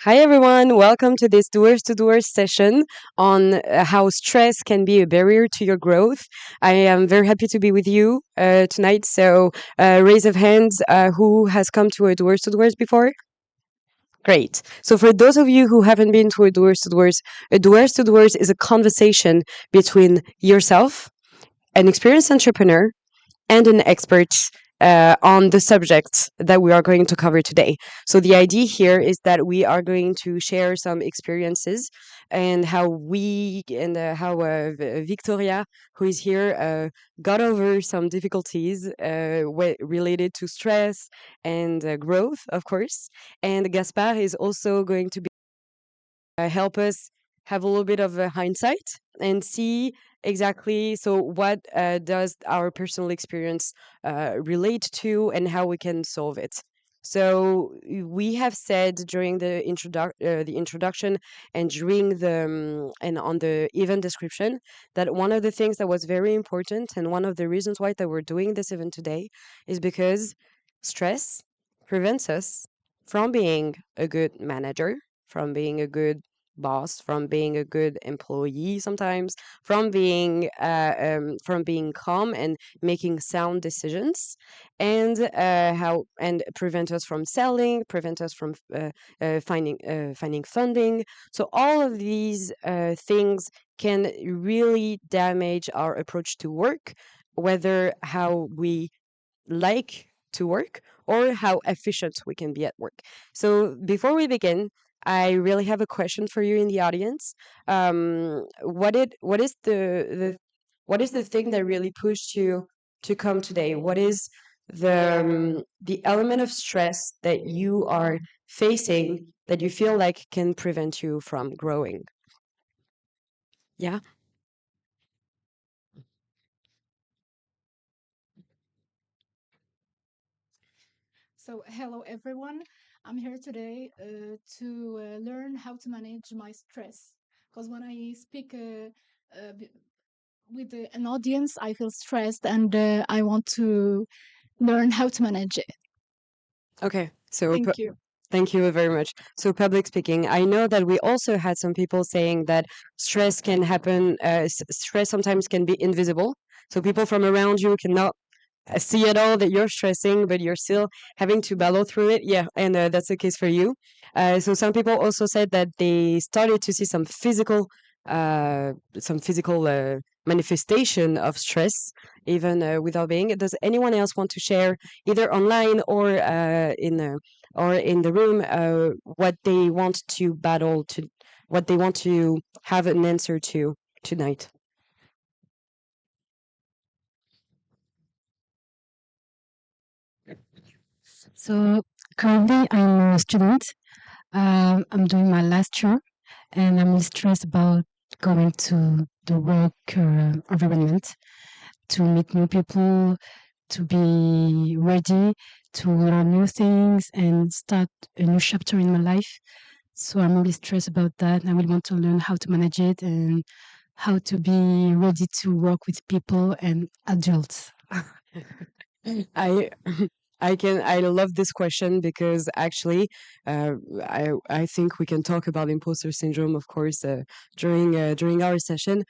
Hi, everyone. Welcome to this Doers to Doers session on how stress can be a barrier to your growth. I am very happy to be with you tonight. So, raise of hands, who has come to a Doers to Doers before? Great. So, for those of you who haven't been to a Doers to Doers is a conversation between yourself, an experienced entrepreneur, and an expert on the subject that we are going to cover today. So, the idea here is that we are going to share some experiences and how Victoria, who is here, got over some difficulties related to stress and growth, of course. And Gaspard is also going to help us have a little bit of a hindsight and see exactly what does our personal experience relate to and how we can solve it. So we have said during the introduction and during and on the event description that one of the things that was very important and one of the reasons why that we're doing this event today is because stress prevents us from being a good manager, from being a good boss, from being a good employee sometimes, from being calm and making sound decisions, and how and prevent us from selling, prevent us from finding funding. So all of these things can really damage our approach to work, whether how we like to work or how efficient we can be at work. So before we begin, I really have a question for you in the audience. What is the thing that really pushed you to come today? What is the element of stress that you are facing that you feel like can prevent you from growing? Yeah. So, hello everyone. I'm here today to learn how to manage my stress. Because when I speak with an audience, I feel stressed and I want to learn how to manage it. Okay. So Thank you. thank you very much. So, public speaking, I know that we also had some people saying that stress can happen, stress sometimes can be invisible. So, people from around you cannot see at all that you're stressing, but you're still having to battle through it. Yeah, and that's the case for you. So, some people also said that they started to see some physical manifestation of stress, even without being. Does anyone else want to share, either online or in the room, what they want to battle to, what they want to have an answer to tonight? So currently, I'm a student. I'm doing my last year, and I'm really stressed about going to the work environment to meet new people, to be ready to learn new things and start a new chapter in my life. So I'm really stressed about that. I really want to learn how to manage it and how to be ready to work with people and adults. I I love this question because actually, I think we can talk about imposter syndrome, of course, during our session.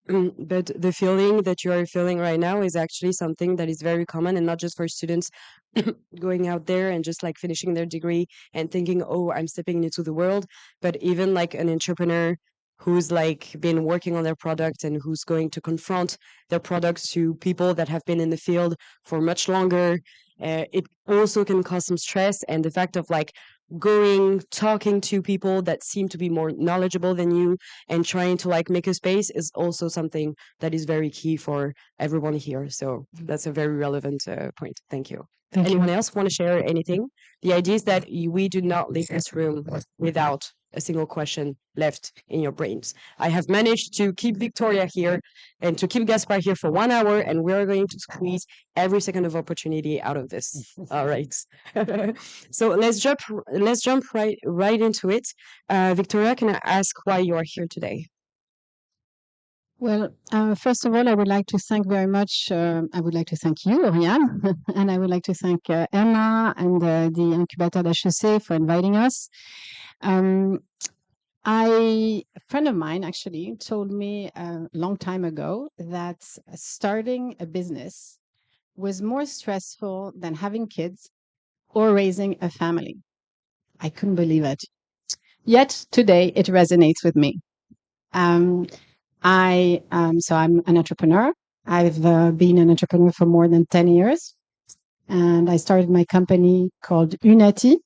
But the feeling that you are feeling right now is actually something that is very common, and not just for students going out there and just like finishing their degree and thinking, oh, I'm stepping into the world, but even like an entrepreneur who's like been working on their product and who's going to confront their products to people that have been in the field for much longer. It also can cause some stress, and the fact of like going talking to people that seem to be more knowledgeable than you and trying to like make a space is also something that is very key for everyone here. So that's a very relevant point. Thank you. Thank Anyone you. else want to share anything? The idea is that we do not leave this room without a single question left in your brains. I have managed to keep Victoria here and to keep Gaspar here for 1 hour, and we're going to squeeze every second of opportunity out of this. All right. So let's jump right into it. Victoria, can I ask why you are here today? Well, first of all, I would like to thank very much. I would like to thank you, Oriane, and I would like to thank Emma and the Incubator d'HEC for inviting us. Um, a friend of mine actually told me a long time ago that starting a business was more stressful than having kids or raising a family. I couldn't believe it. Yet today it resonates with me. Um, so I'm an entrepreneur. I've been an entrepreneur for more than 10 years. And I started my company called Unati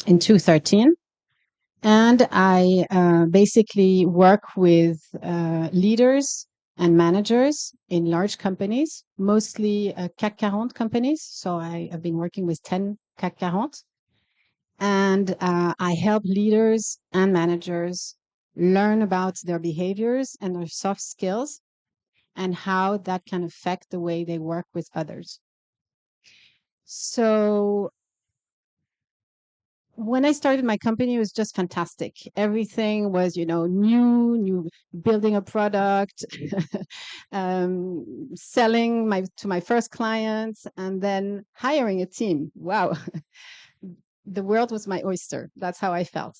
in 2013. And I basically work with leaders and managers in large companies, mostly CAC 40 companies. So I have been working with 10 CAC 40. And I help leaders and managers learn about their behaviors and their soft skills and how that can affect the way they work with others. So when I started my company, it was just fantastic. Everything was, new, building a product, selling to my first clients, and then hiring a team. Wow. The world was my oyster. That's how I felt.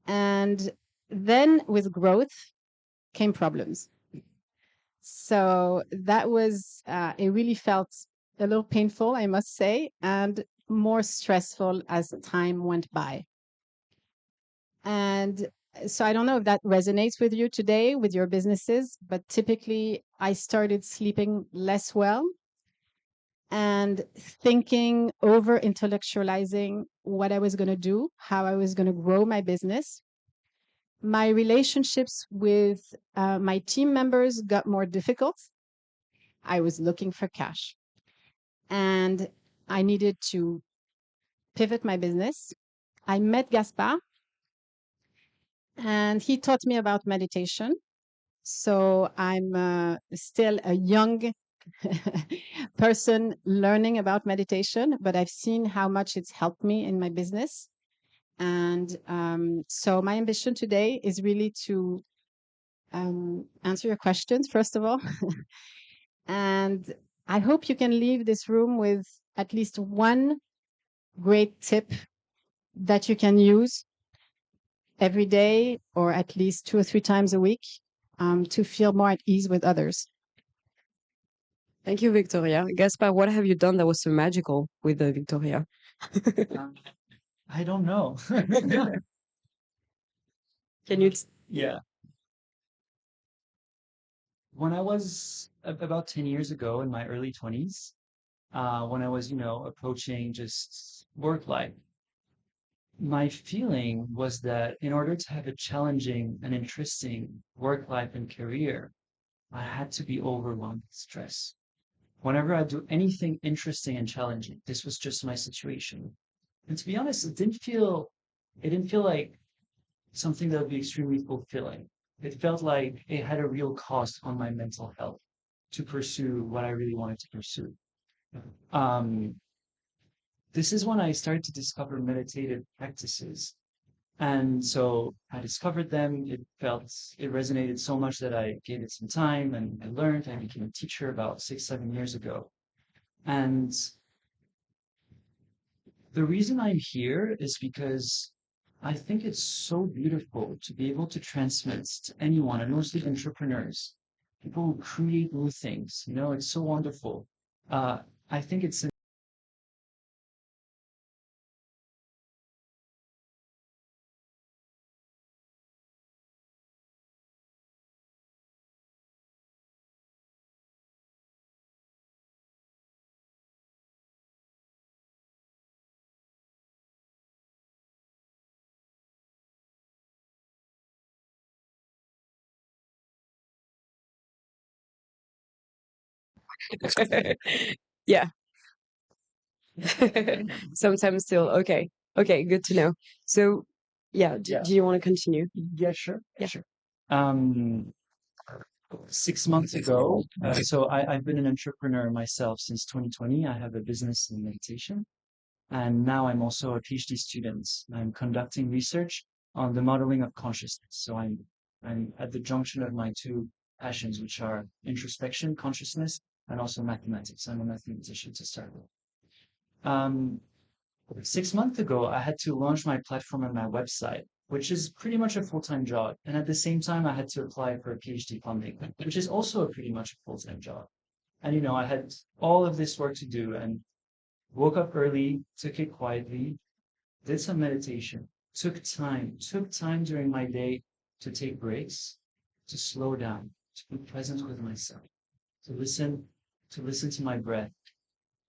And then with growth came problems. So that was, it really felt a little painful, I must say, and more stressful as time went by. And so I don't know if that resonates with you today with your businesses, but typically I started sleeping less well and thinking, over intellectualizing what I was going to do, how I was going to grow my business. My relationships with my team members got more difficult. I was looking for cash and I needed to pivot my business. I met Gaspard and he taught me about meditation. So I'm still a young person learning about meditation, but I've seen how much it's helped me in my business. And so my ambition today is really to answer your questions, first of all. And I hope you can leave this room with at least one great tip that you can use every day or at least 2 or 3 times a week to feel more at ease with others. Thank you, Victoria. Gaspard, what have you done that was so magical with Victoria? I don't know. Can you? Yeah. When I was about 10 years ago in my early 20s, when I was, approaching just work life, my feeling was that in order to have a challenging and interesting work life and career, I had to be overwhelmed with stress. Whenever I do anything interesting and challenging, this was just my situation. And to be honest, it didn't feel like something that would be extremely fulfilling. It felt like it had a real cost on my mental health to pursue what I really wanted to pursue. Um, this is when I started to discover meditative practices. And so I discovered them. It resonated so much that I gave it some time and I learned. I became a teacher about 6, 7 years ago. And the reason I'm here is because I think it's so beautiful to be able to transmit to anyone, and mostly entrepreneurs, people who create new things. It's so wonderful. I think it's Yeah. Sometimes still. Okay. Okay. Good to know. So, yeah. yeah, Do you want to continue? yeah, sure, Yeah. sure. Um, 6 months ago, so I've been an entrepreneur myself since 2020. I have a business in meditation. And now I'm also a PhD student. I'm conducting research on the modeling of consciousness. So I'm I'm at the junction of my two passions, which are introspection, consciousness, and also mathematics. I'm a mathematician to start with. Um, 6 months ago, I had to launch my platform and my website, which is pretty much a full-time job. And at the same time, I had to apply for a PhD funding, which is also pretty much a full-time job. And, I had all of this work to do and woke up early, took it quietly, did some meditation, took time during my day to take breaks, to slow down, to be present with myself, to listen to my breath,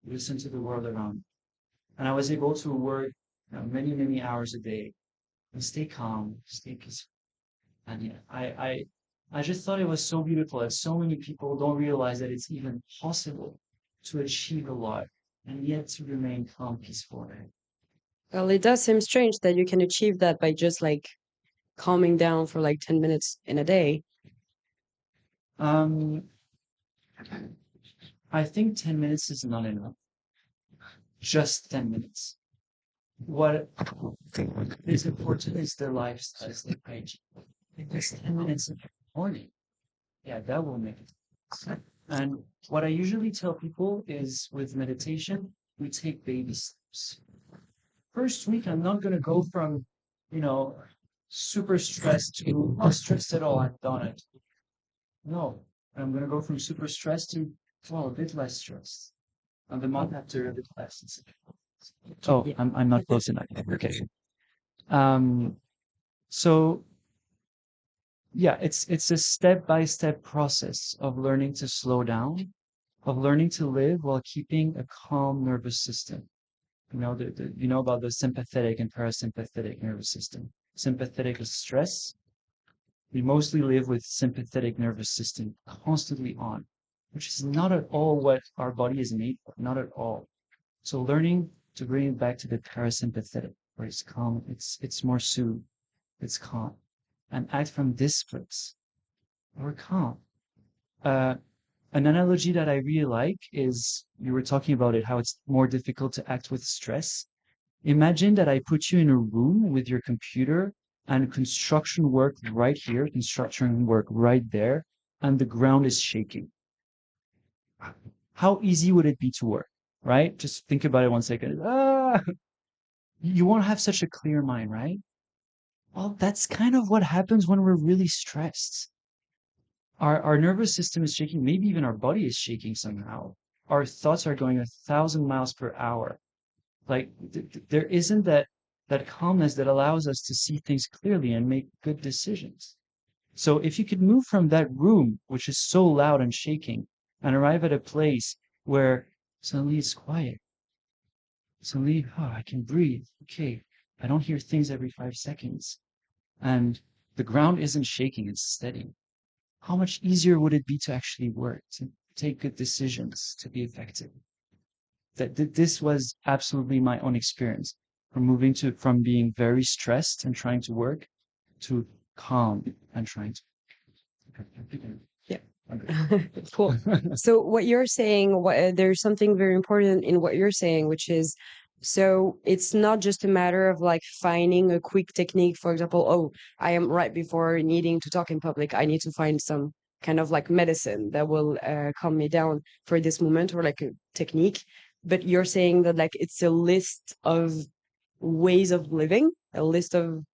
listen to the world around me. And I was able to work many, many hours a day and stay calm, stay peaceful. And I just thought it was so beautiful that so many people don't realize that it's even possible to achieve a lot and yet to remain calm, peaceful. Well, it does seem strange that you can achieve that by just like calming down for like 10 minutes in a day. Um, I think 10 minutes is not enough. Just 10 minutes. What is important is the lifestyle, is the hygiene. Because 10 minutes in the morning, yeah, that will make it. And what I usually tell people is with meditation, we take baby steps. First week, I'm not going to go from, you know, super stressed to not stressed at all. I've done it. No, I'm going to go from super stressed to, well, a bit less stressed. And the month after, a bit less. Oh, Yeah. I'm not close enough. Okay. Um, so yeah, it's a step-by-step process of learning to slow down, of learning to live while keeping a calm nervous system. You know about the sympathetic and parasympathetic nervous system. Sympathetic is stress. We mostly live with sympathetic nervous system constantly on, which is not at all what our body is made for, not at all. So learning to bring it back to the parasympathetic, where it's calm, it's more soothed, it's calm, and act from this place. We're calm. Uh, an analogy that I really like is you were talking about it, how it's more difficult to act with stress. Imagine that I put you in a room with your computer and construction work right here, construction work right there, and the ground is shaking. How easy would it be to work, right? Just think about it 1 second. You won't have such a clear mind, right? Well, that's kind of what happens when we're really stressed. Our nervous system is shaking, maybe even our body is shaking somehow. Our thoughts are going 1,000 miles per hour. Like there isn't that calmness that allows us to see things clearly and make good decisions. So if you could move from that room, which is so loud and shaking, and arrive at a place where suddenly it's quiet, suddenly, I can breathe. Okay, I don't hear things every 5 seconds, and the ground isn't shaking, it's steady. How much easier would it be to actually work, to take good decisions, to be effective? This was absolutely my own experience from being very stressed and trying to work to calm and trying to. Yeah. Cool. So what you're saying, there's something very important in what you're saying, which is, so it's not just a matter of like finding a quick technique. For example, oh, I am right before needing to talk in public. I need to find some kind of like medicine that will calm me down for this moment, or like a technique. But you're saying that like it's a list of ways of living, a list of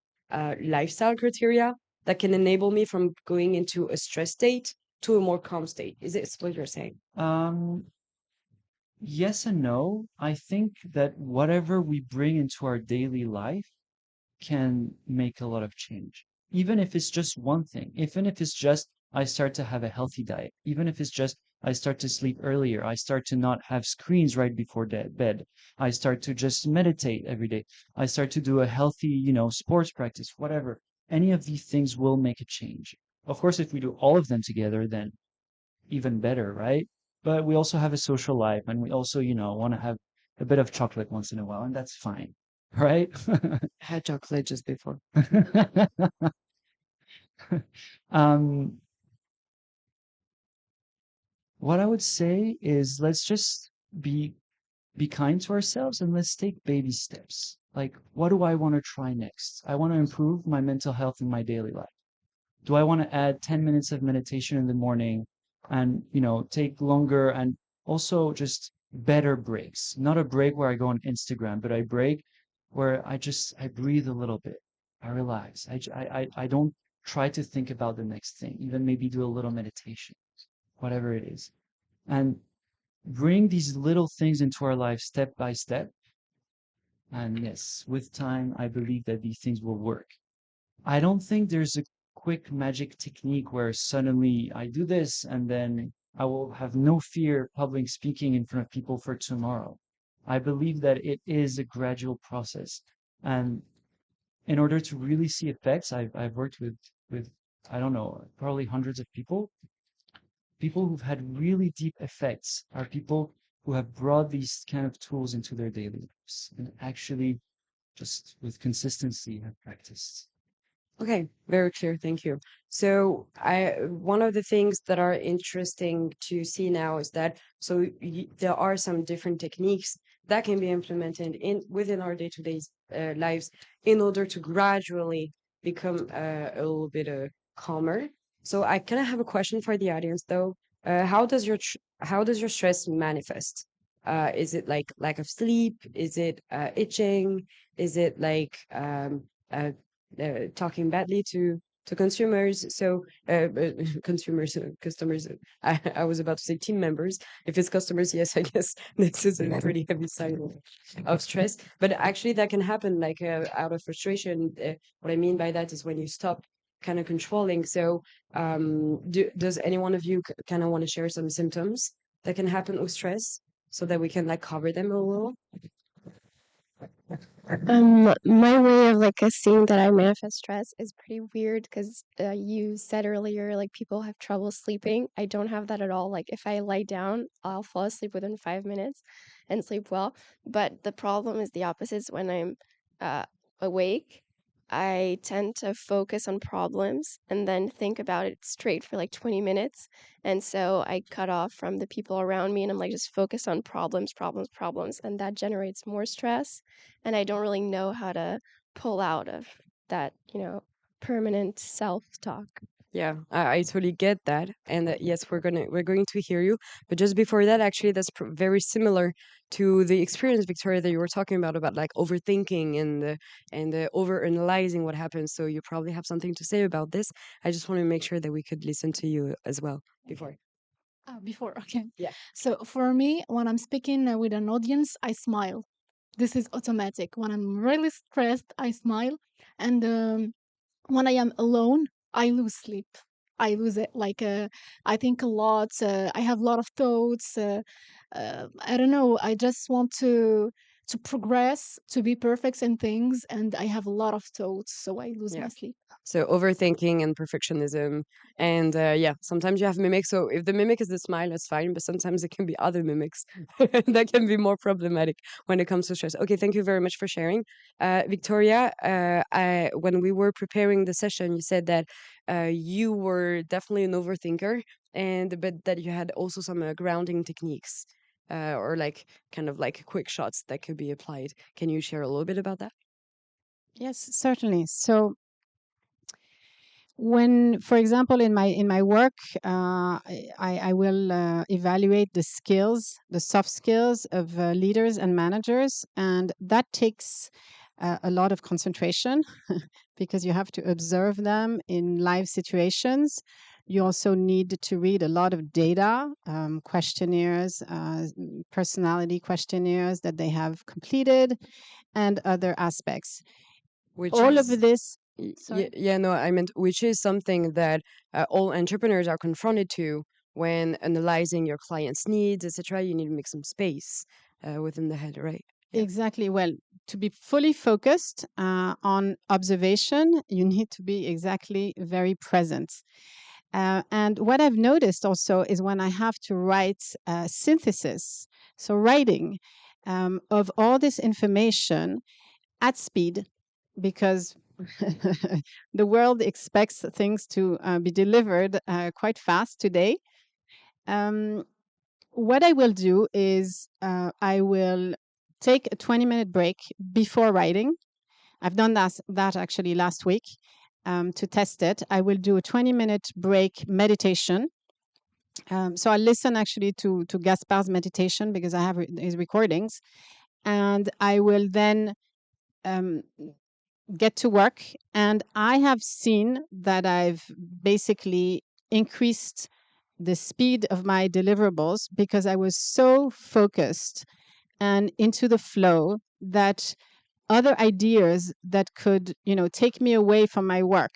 lifestyle criteria that can enable me from going into a stress state to a more calm state. Is it what you're saying? Yes and no. I think that whatever we bring into our daily life can make a lot of change. Even if it's just one thing, even if it's just I start to have a healthy diet, even if it's just I start to sleep earlier, I start to not have screens right before bed, I start to just meditate every day, I start to do a healthy, sports practice, whatever. Any of these things will make a change. Of course, if we do all of them together, then even better, right? But we also have a social life and we also, want to have a bit of chocolate once in a while, and that's fine, right? Had chocolate just before. um, what I would say is let's just be kind to ourselves and let's take baby steps. Like, what do I want to try next? I want to improve my mental health in my daily life. Do I want to add 10 minutes of meditation in the morning and, take longer and also just better breaks? Not a break where I go on Instagram, but I break where I breathe a little bit. I relax. I don't try to think about the next thing, even maybe do a little meditation, whatever it is. And bring these little things into our life step by step. And yes, with time, I believe that these things will work. I don't think there's a quick magic technique where suddenly I do this and then I will have no fear public speaking in front of people for tomorrow. I believe that it is a gradual process. And in order to really see effects, I've worked with I don't know, probably hundreds of people. People who've had really deep effects are people who have brought these kind of tools into their daily lives and actually just with consistency have practiced. Okay, very clear. Thank you. So, one of the things that are interesting to see now is that there are some different techniques that can be implemented in within our day-to-day lives in order to gradually become a little bit calmer. So, I kind of have a question for the audience, though. How does your stress manifest? Is it like lack of sleep? Is it itching? Is it like talking badly to consumers? So consumers, customers. I was about to say team members. If it's customers, yes, I guess this is a pretty heavy side of stress. But actually, that can happen like out of frustration. What I mean by that is when you stop kind of controlling. So does any one of you kind of want to share some symptoms that can happen with stress so that we can like cover them a little? My way of like seeing that I manifest stress is pretty weird because you said earlier like people have trouble sleeping. I don't have that at all. Like if I lie down, I'll fall asleep within 5 minutes and sleep well. But the problem is the opposite. When I'm awake, I tend to focus on problems and then think about it straight for like 20 minutes. And so I cut off from the people around me and I'm like just focused on problems, problems, problems. And that generates more stress. And I don't really know how to pull out of that, permanent self-talk. Yeah, I totally get that, and yes, we're going to hear you. But just before that, actually, that's very similar to the experience, Victoria, that you were talking about like overthinking and over analyzing what happens. So you probably have something to say about this. I just want to make sure that we could listen to you as well before. Before, okay. Yeah. So for me, when I'm speaking with an audience, I smile. This is automatic. When I'm really stressed, I smile. And when I am alone, I lose sleep. I lose it. Like I think a lot. I have a lot of thoughts. I don't know. I just want to progress, to be perfect in things, and I have a lot of thoughts, so I lose Yeah. my sleep. So overthinking and perfectionism, and yeah, sometimes you have mimics. So if the mimic is the smile, that's fine. But sometimes it can be other mimics that can be more problematic when it comes to stress. Okay, thank you very much for sharing, Victoria. When we were preparing the session, you said that you were definitely an overthinker, and but that you had also some grounding techniques, or like kind of like quick shots that could be applied. Can you share a little bit about that? Yes, certainly. So when, for example, in my work, I will evaluate the skills, the soft skills of leaders and managers, and that takes a lot of concentration because you have to observe them in live situations. You also need to read a lot of data, questionnaires, personality questionnaires that they have completed, and other aspects. Which All of is this. Sorry. Yeah, no, I meant which is something that all entrepreneurs are confronted to when analyzing your clients' needs, etc. You need to make some space within the head, right? Yeah. Exactly. Well, to be fully focused on observation, you need to be exactly very present. And what I've noticed also is when I have to write synthesis, so writing of all this information at speed, because the world expects things to be delivered quite fast today. Um, what I will do is I will take a 20-minute break before writing. I've done that actually last week. to test it, I will do a 20-minute break meditation. So I listen actually to Gaspard's meditation because I have his recordings, and I will then um, get to work. And I have seen that I've basically increased the speed of my deliverables because I was so focused and into the flow that other ideas that could, take me away from my work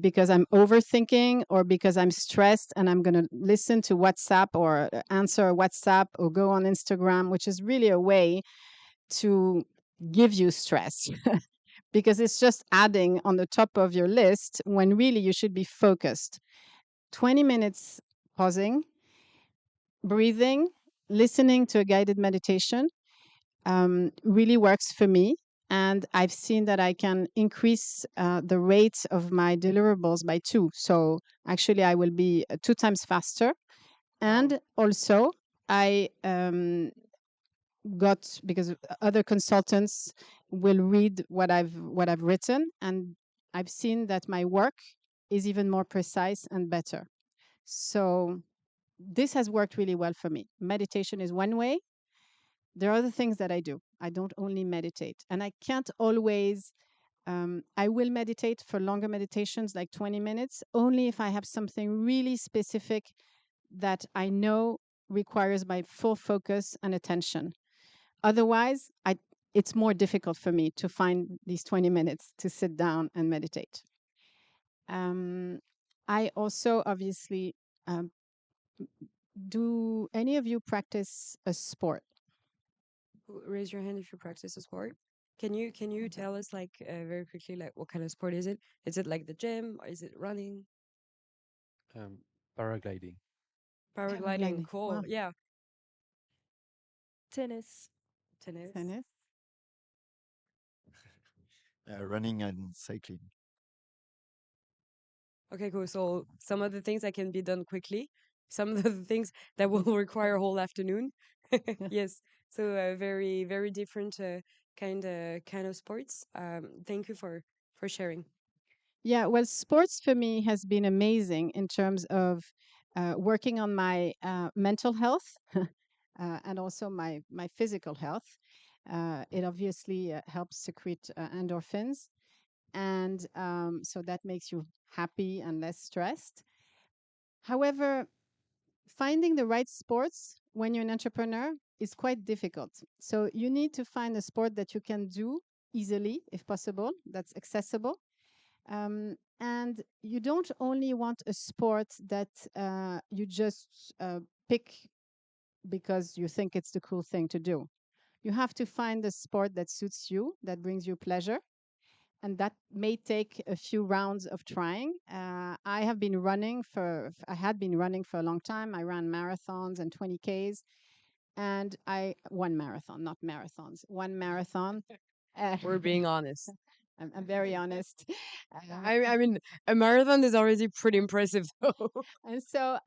because I'm overthinking or because I'm stressed and I'm going to listen to WhatsApp or answer a WhatsApp or go on Instagram, which is really a way to give you stress because it's just adding on the top of your list when really you should be focused. 20 minutes pausing, breathing, listening to a guided meditation really works for me. And I've seen that I can increase the rate of my deliverables by 2. So actually, I will be 2 times faster. And also, I got because other consultants will read what I've written, and I've seen that my work is even more precise and better. So this has worked really well for me. Meditation is one way. There are other things that I do. I don't only meditate, and I can't always. I will meditate for longer meditations, like 20 minutes, only if I have something really specific that I know requires my full focus and attention. Otherwise, it's more difficult for me to find these 20 minutes to sit down and meditate. I also obviously do any of you practice a sport? Raise your hand if you practice a sport. Can you tell us like very quickly like what kind of sport is it? Is it like the gym or is it running? Um, Paragliding. Paragliding, Paragliding. cool. Wow. Yeah. Tennis. Tennis. Tennis. Running and cycling. Okay, cool. So some of the things that can be done quickly, some of the things that will require a whole afternoon. Yes. So very very different kind of sports. Thank you for sharing. Yeah, well, sports for me has been amazing in terms of working on my mental health and also my physical health. It obviously helps secrete endorphins, and so that makes you happy and less stressed. However, finding the right sports when you're an entrepreneur is quite difficult. So you need to find a sport that you can do easily, if possible, that's accessible. And you don't only want a sport that you just pick because you think it's the cool thing to do. You have to find a sport that suits you, that brings you pleasure, and that may take a few rounds of trying. I had been running for a long time. I ran marathons and 20Ks, and I one marathon, not marathons, one marathon. We're being honest. I'm very honest. I mean, a marathon is already pretty impressive though. And so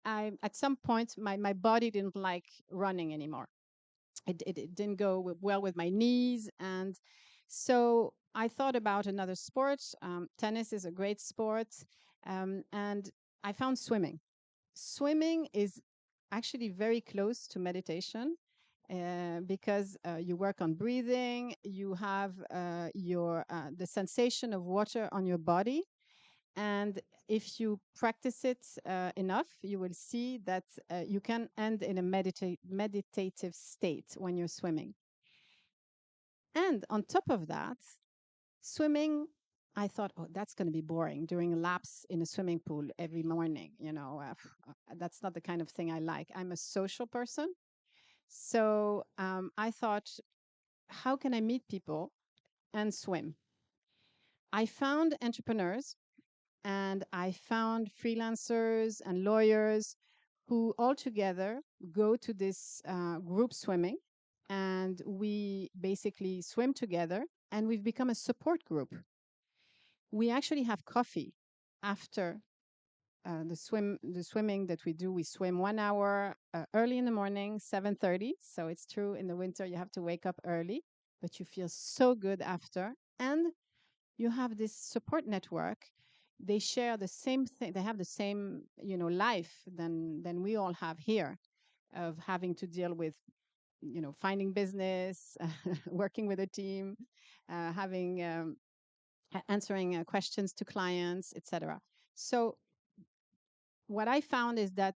I at some point my body didn't like running anymore. It didn't go well with my knees, and so I thought about another sport. Tennis is a great sport, and I found swimming. Swimming is actually very close to meditation because you work on breathing. You have your the sensation of water on your body, and if you practice it enough, you will see that you can end in a meditative state when you're swimming. And on top of that, swimming, I thought, oh, that's going to be boring doing laps in a swimming pool every morning. That's not the kind of thing I like. I'm a social person. So I thought, how can I meet people and swim? I found entrepreneurs and I found freelancers and lawyers who all together go to this group swimming, and we basically swim together, and we've become a support group. We actually have coffee after the swimming that we do. We swim 1 hour early in the morning, 7:30. So it's true in the winter you have to wake up early, but you feel so good after, and you have this support network. They share the same thing. They have the same, life than we all have here, of having to deal with, finding business, working with a team, having answering questions to clients, etc. So what I found is that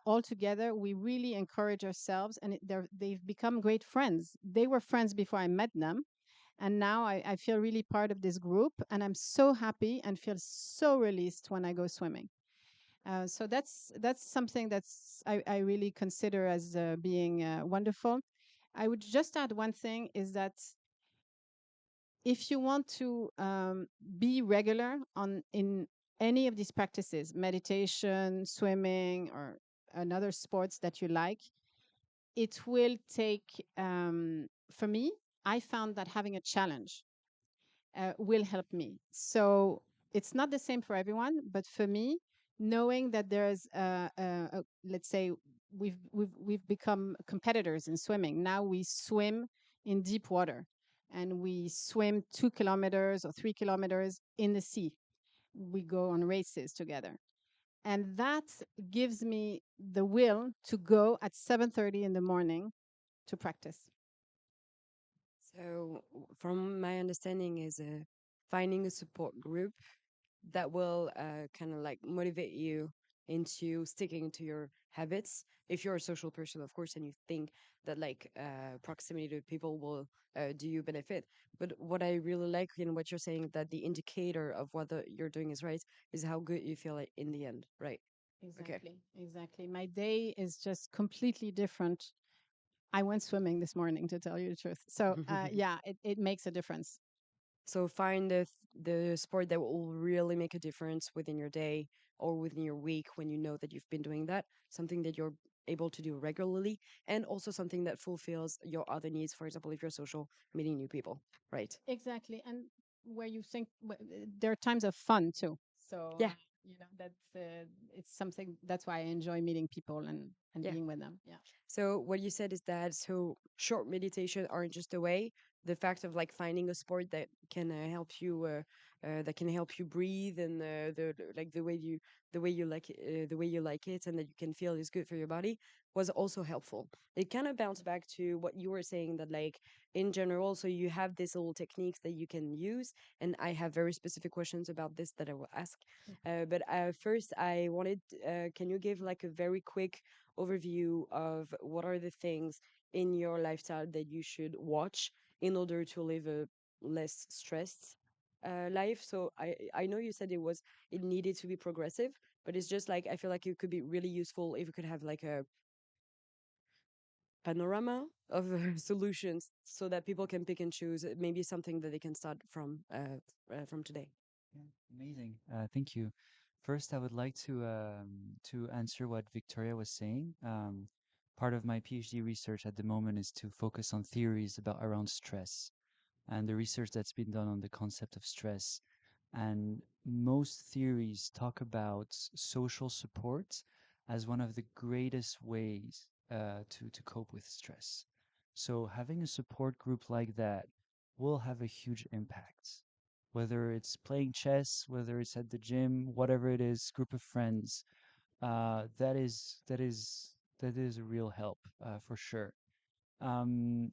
all together we really encourage ourselves, and they've become great friends. They were friends before I met them, and now I feel really part of this group, and I'm so happy and feel so released when I go swimming. So that's something I really consider as being wonderful. I would just add one thing is that if you want to be regular in any of these practices, meditation, swimming, or another sports that you like, it will take, for me, I found that having a challenge will help me. So it's not the same for everyone, but for me, knowing that there's, let's say, we've become competitors in swimming. Now we swim in deep water, and we swim 2 kilometers or 3 kilometers in the sea. We go on races together, and that gives me the will to go at 7:30 in the morning to practice. So, from my understanding, is finding a support group that will kind of like motivate you into sticking to your habits. If you're a social person, of course, and you think that like proximity to people will do you benefit. But what I really like in what you're saying, that the indicator of whether you're doing is right is how good you feel like in the end, right? Okay. Exactly. My day is just completely different. I went swimming this morning, to tell you the truth. So, yeah, it makes a difference. So find the sport that will really make a difference within your day or within your week when you know that you've been doing that, something that you're able to do regularly, and also something that fulfills your other needs. For example, if you're social, meeting new people, right? Exactly. And where you think there are times of fun too. So, Yeah, that's it's something that's why I enjoy meeting people and yeah. being with them. Yeah. So what you said is that so short meditation aren't just a way. The fact of like finding a sport that can help you breathe and like the way you like the way you like it and that you can feel is good for your body was also helpful. It kind of bounced back to what you were saying that like in general, so you have these little techniques that you can use, and I have very specific questions about this that I will ask. But first, I wanted, can you give like a very quick overview of what are the things in your lifestyle that you should watch in order to live a less stressed life. So I know you said it needed to be progressive, but it's just like I feel like it could be really useful if we could have like a panorama of solutions so that people can pick and choose maybe something that they can start from today. Yeah, amazing. Thank you. First, I would like to answer what Victoria was saying. Part of my PhD research at the moment is to focus on theories about around stress and the research that's been done on the concept of stress. And most theories talk about social support as one of the greatest ways to cope with stress. So having a support group like that will have a huge impact. Whether it's playing chess, whether it's at the gym, whatever it is, group of friends, that is a real help for sure. Um,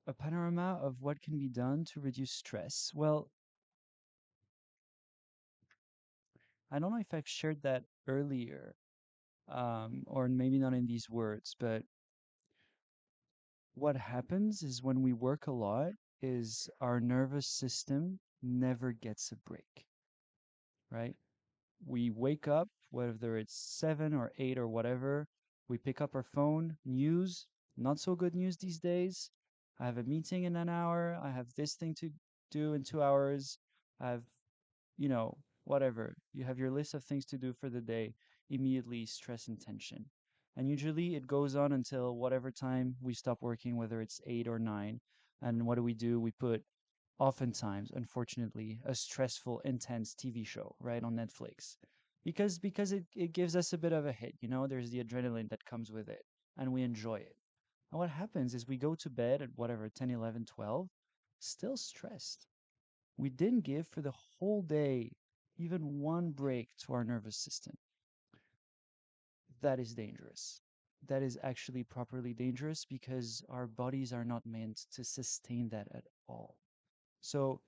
a panorama of what can be done to reduce stress. Well, I don't know if I've shared that earlier, or maybe not in these words, but what happens is when we work a lot, is our nervous system never gets a break, right? We wake up, whether it's 7 or 8 or whatever, we pick up our phone, news, not so good news these days. I have a meeting in an hour. I have this thing to do in 2 hours. I have, whatever. You have your list of things to do for the day, immediately stress and tension. And usually it goes on until whatever time we stop working, whether it's 8 or 9. And what do? We put oftentimes, unfortunately, a stressful, intense TV show right on Netflix because it gives us a bit of a hit. There's the adrenaline that comes with it, and we enjoy it. And what happens is we go to bed at whatever 10, 11, 12, still stressed. we didn't give for the whole day even one break to our nervous system. That is dangerous. That is actually properly dangerous because our bodies are not meant to sustain that at all. So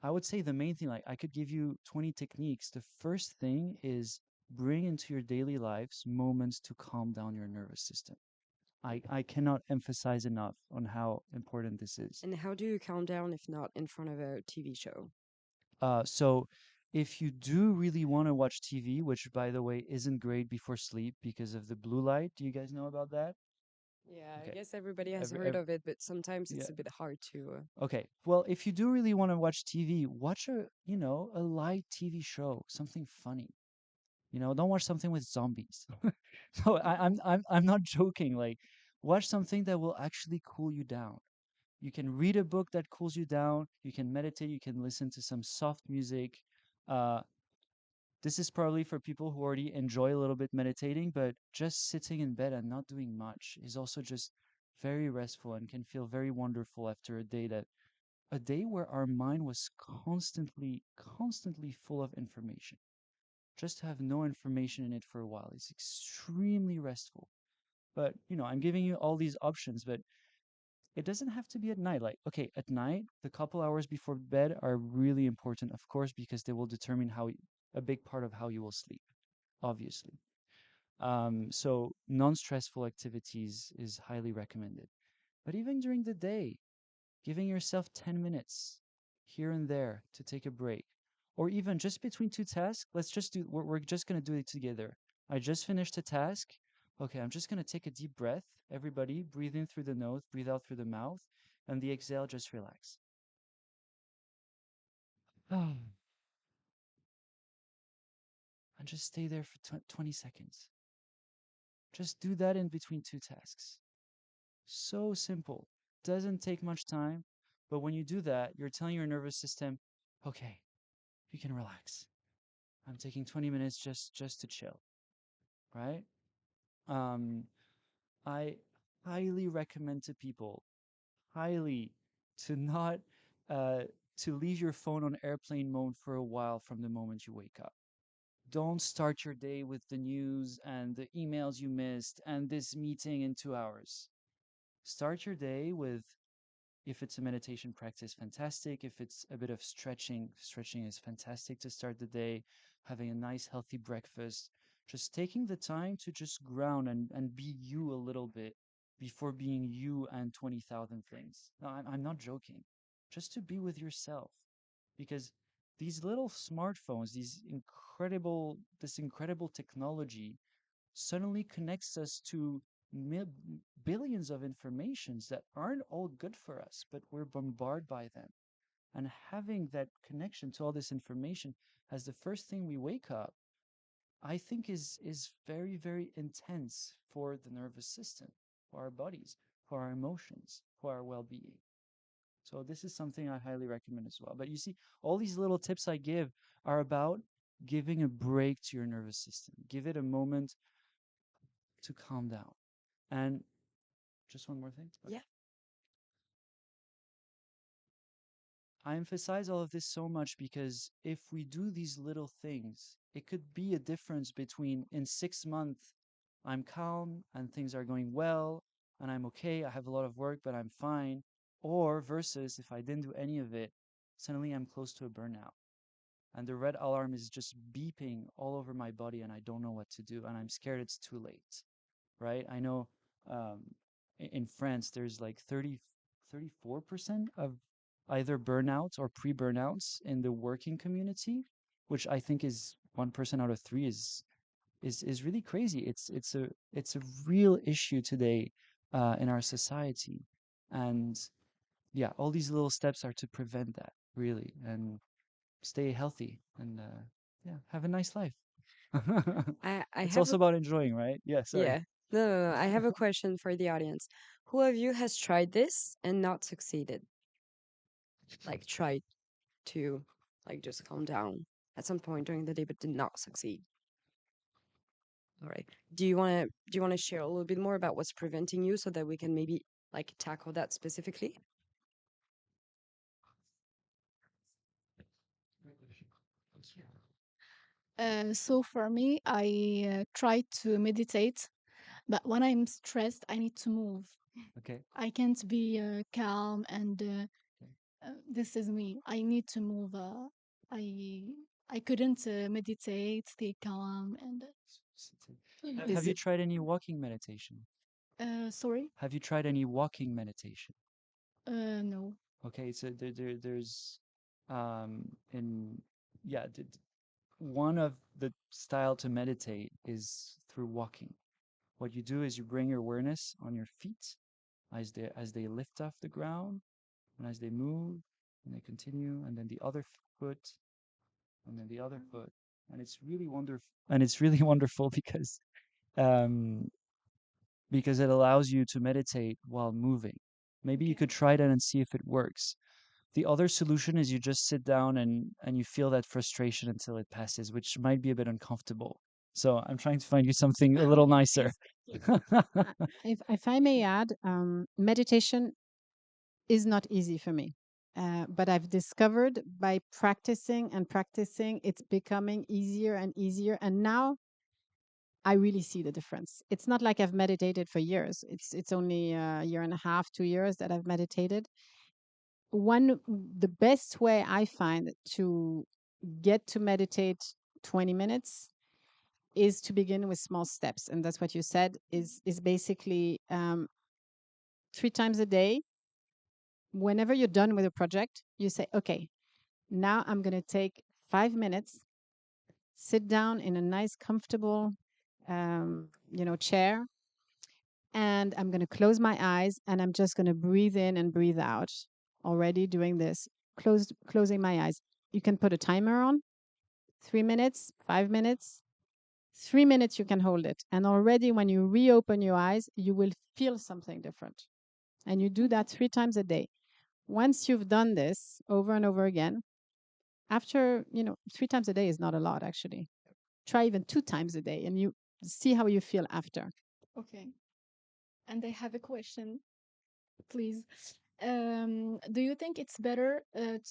I would say the main thing, like I could give you 20 techniques. The first thing is bring into your daily lives moments to calm down your nervous system. I cannot emphasize enough on how important this is. And how do you calm down if not in front of a TV show? So if you do really want to watch TV, which by the way isn't great before sleep because of the blue light, do you guys know about that? Yeah, I Okay. guess everybody has Every, heard ev of it, but sometimes yeah. it's a bit hard to. Okay. Well, if you do really want to watch TV, watch a light TV show, something funny. Don't watch something with zombies. So I'm not joking. Like, watch something that will actually cool you down. You can read a book that cools you down. You can meditate. You can listen to some soft music. Uh, this is probably for people who already enjoy a little bit meditating, but just sitting in bed and not doing much is also just very restful and can feel very wonderful after a day where our mind was constantly full of information. Just to have no information in it for a while is extremely restful. But, I'm giving you all these options, but it doesn't have to be at night. Like, okay, at night, the couple hours before bed are really important, of course, because they will determine a big part of how you will sleep, obviously. So non-stressful activities is highly recommended. But even during the day, giving yourself 10 minutes here and there to take a break, or even just between two tasks, we're just going to do it together. I just finished a task. Okay, I'm just going to take a deep breath. Everybody, breathe in through the nose, breathe out through the mouth, and the exhale, just relax. And just stay there for 20 seconds. Just do that in between two tasks. So simple. Doesn't take much time, but when you do that, you're telling your nervous system, okay, you can relax. I'm taking 20 minutes just to chill, right? Um, I highly recommend to people, highly, to not uh, to leave your phone on airplane mode for a while from the moment you wake up. Don't start your day with the news and the emails you missed and this meeting in 2 hours. Start your day with, if it's a meditation practice, fantastic. If it's a bit of stretching is fantastic to start the day. Having a nice, healthy breakfast. Just taking the time to just ground and be you a little bit before being you and 20,000 things. No, I'm not joking. Just to be with yourself. Because these little smartphones, this incredible technology suddenly connects us to billions of informations that aren't all good for us, but we're bombarded by them. And having that connection to all this information as the first thing we wake up, I think is very, very intense for the nervous system, for our bodies, for our emotions, for our well-being. So this is something I highly recommend as well. But you see, all these little tips I give are about giving a break to your nervous system. Give it a moment to calm down. And just one more thing. Yeah. I emphasize all of this so much because if we do these little things, it could be a difference between in 6 months, I'm calm and things are going well and I'm okay. I have a lot of work, but I'm fine. Or versus if I didn't do any of it, suddenly I'm close to a burnout. And the red alarm is just beeping all over my body and I don't know what to do. And I'm scared it's too late. Right? I know um, in France, there's like 34% of either burnouts or pre-burnouts in the working community, which I think is 1% out of three is really crazy. It's a real issue today in our society, and yeah, all these little steps are to prevent that really and stay healthy and yeah, have a nice life. I It's have also a about enjoying, right? Yeah, sorry. Yeah. No. I have a question for the audience. Who of you has tried this and not succeeded? Like tried to like just calm down at some point during the day but did not succeed. All right. Do you want to share a little bit more about what's preventing you so that we can maybe like tackle that specifically? So for me, I try to meditate, but when I'm stressed, I need to move. Okay. I can't be calm and this is me. I need to move. I I couldn't meditate, stay calm, and Have this you is tried any walking meditation? sorry. Have you tried any walking meditation? No. Okay, so there's in yeah, one of the style to meditate is through walking. What you do is you bring your awareness on your feet as they lift off the ground and as they move and they continue and then the other foot and then the other foot and it's really wonderful and it's really wonderful um because it allows you to meditate while moving. Maybe you Okay. could try that and see if it works. The other solution is you just sit down and you feel that frustration until it passes, which might be a bit uncomfortable. So I'm trying to find you something a little nicer. If I may add, meditation is not easy for me. But I've discovered by practicing and practicing, it's becoming easier and easier. And now I really see the difference. It's not like I've meditated for years. It's only a year and a half, 2 years that I've meditated. The best way I find to get to meditate 20 minutes is to begin with small steps, and that's what you said is basically 3 times a day. Whenever you're done with a project, you say, okay, now I'm going to take 5 minutes, sit down in a nice, comfortable, chair, and I'm going to close my eyes and I'm just going to breathe in and breathe out. Already doing this, closing my eyes. You can put a timer on 3 minutes, 5 minutes, 3 minutes, you can hold it. And already when you reopen your eyes, you will feel something different. And you do that 3 times a day. Once you've done this over and over again, after, 3 times a day is not a lot, actually. Try even 2 times a day and you see how you feel after. Okay. And I have a question, please. Do you think it's better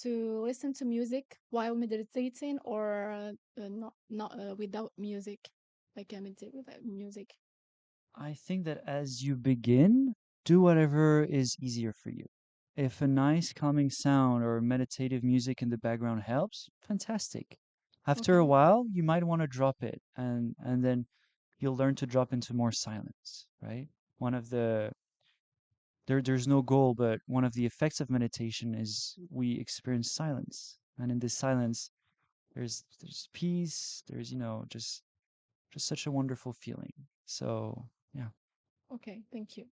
to listen to music while meditating or not without music? Like I meditate without music. I think that as you begin, do whatever is easier for you. If a nice calming sound or meditative music in the background helps, fantastic. After a Okay. while, you might want to drop it and then you'll learn to drop into more silence, right? One of the there's no goal, but one of the effects of meditation is we experience silence. And in this silence, there's peace, there's, just such a wonderful feeling. So, yeah. Okay. Thank you.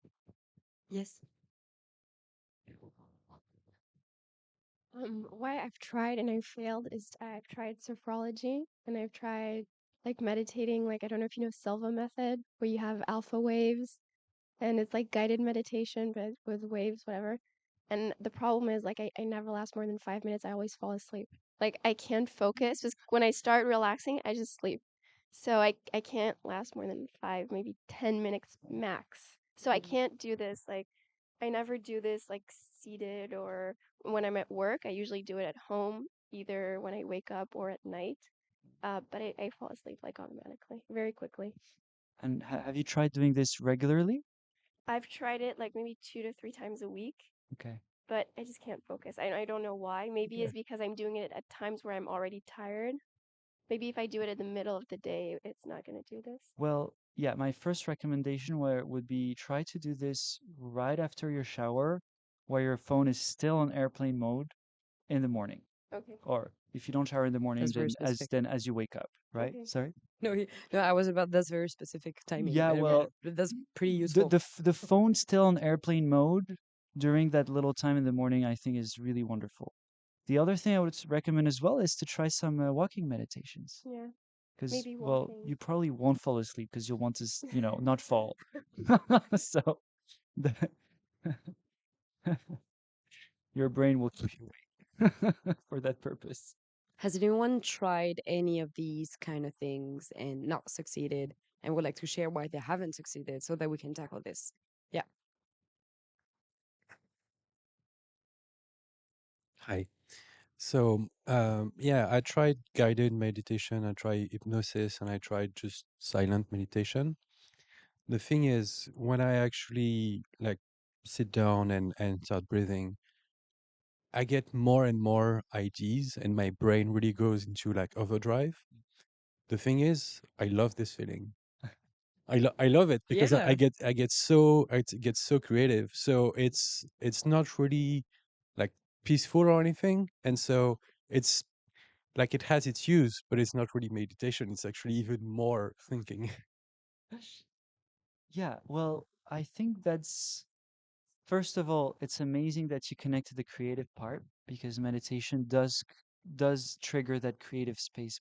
Yes. Why I've tried and I've failed is I've tried sophrology and I've tried like meditating. Like, I don't know if you know Silva method, where you have alpha waves and it's like guided meditation, but with waves, whatever. And the problem is, like, I never last more than 5 minutes. I always fall asleep. Like, I can't focus. Just when I start relaxing, I just sleep. So I can't last more than 5, maybe 10 minutes max. So I can't do this. Like, I never do this like seated or when I'm at work. I usually do it at home, either when I wake up or at night. But I fall asleep like automatically, very quickly. And have you tried doing this regularly? I've tried it like maybe 2 to 3 times a week, Okay. but I just can't focus. I don't know why. Maybe Yeah. it's because I'm doing it at times where I'm already tired. Maybe if I do it in the middle of the day, it's not going to do this. Well, yeah, my first recommendation would be try to do this right after your shower, where your phone is still on airplane mode in the morning. Okay. Or if you don't shower in the morning, That's very specific. then as you wake up, right? Okay. Sorry? No, no, I was about that's very specific timing, Yeah, but yeah, well, that's pretty the useful. the f- the phone still on airplane mode during that little time in the morning, I think is really wonderful. The other thing I would recommend as well is to try some walking meditations. Yeah. Because, Maybe well, walking. you probably won't fall asleep because you'll want to, not fall. So the, your brain will keep you awake for that purpose. Has anyone tried any of these kind of things and not succeeded and would like to share why they haven't succeeded so that we can tackle this? Yeah. Hi. So Yeah, I tried guided meditation, I tried hypnosis, and I tried just silent meditation. The thing is, when I actually like sit down and start breathing, I get more and more ideas, and my brain really goes into like overdrive. The thing is, I love this feeling. I love it because Yeah. I get so creative. So it's not really like peaceful or anything, and so it's like it has its use, but it's not really meditation. It's actually even more thinking. Yeah, well, I think that's first of all, it's amazing that you connect to the creative part because meditation does trigger that creative space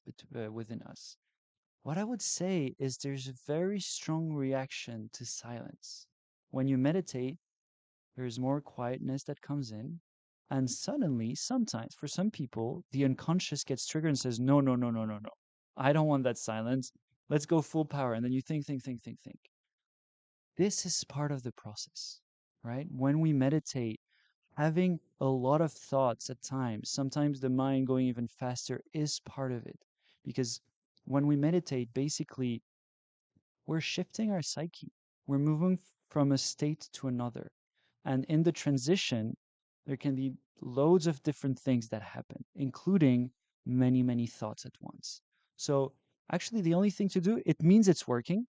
within us. What I would say is there's a very strong reaction to silence. When you meditate, there's more quietness that comes in, and suddenly, sometimes for some people, the unconscious gets triggered and says, "No, no, no, no, no, no. I don't want that silence. Let's go full power." And then you think, think, think, think, think. This is part of the process, right? When we meditate, having a lot of thoughts at times, sometimes the mind going even faster is part of it. Because when we meditate, basically, we're shifting our psyche. We're moving from a state to another. And in the transition, there can be loads of different things that happen, including many, many thoughts at once. So, actually, the only thing to do, it means it's working.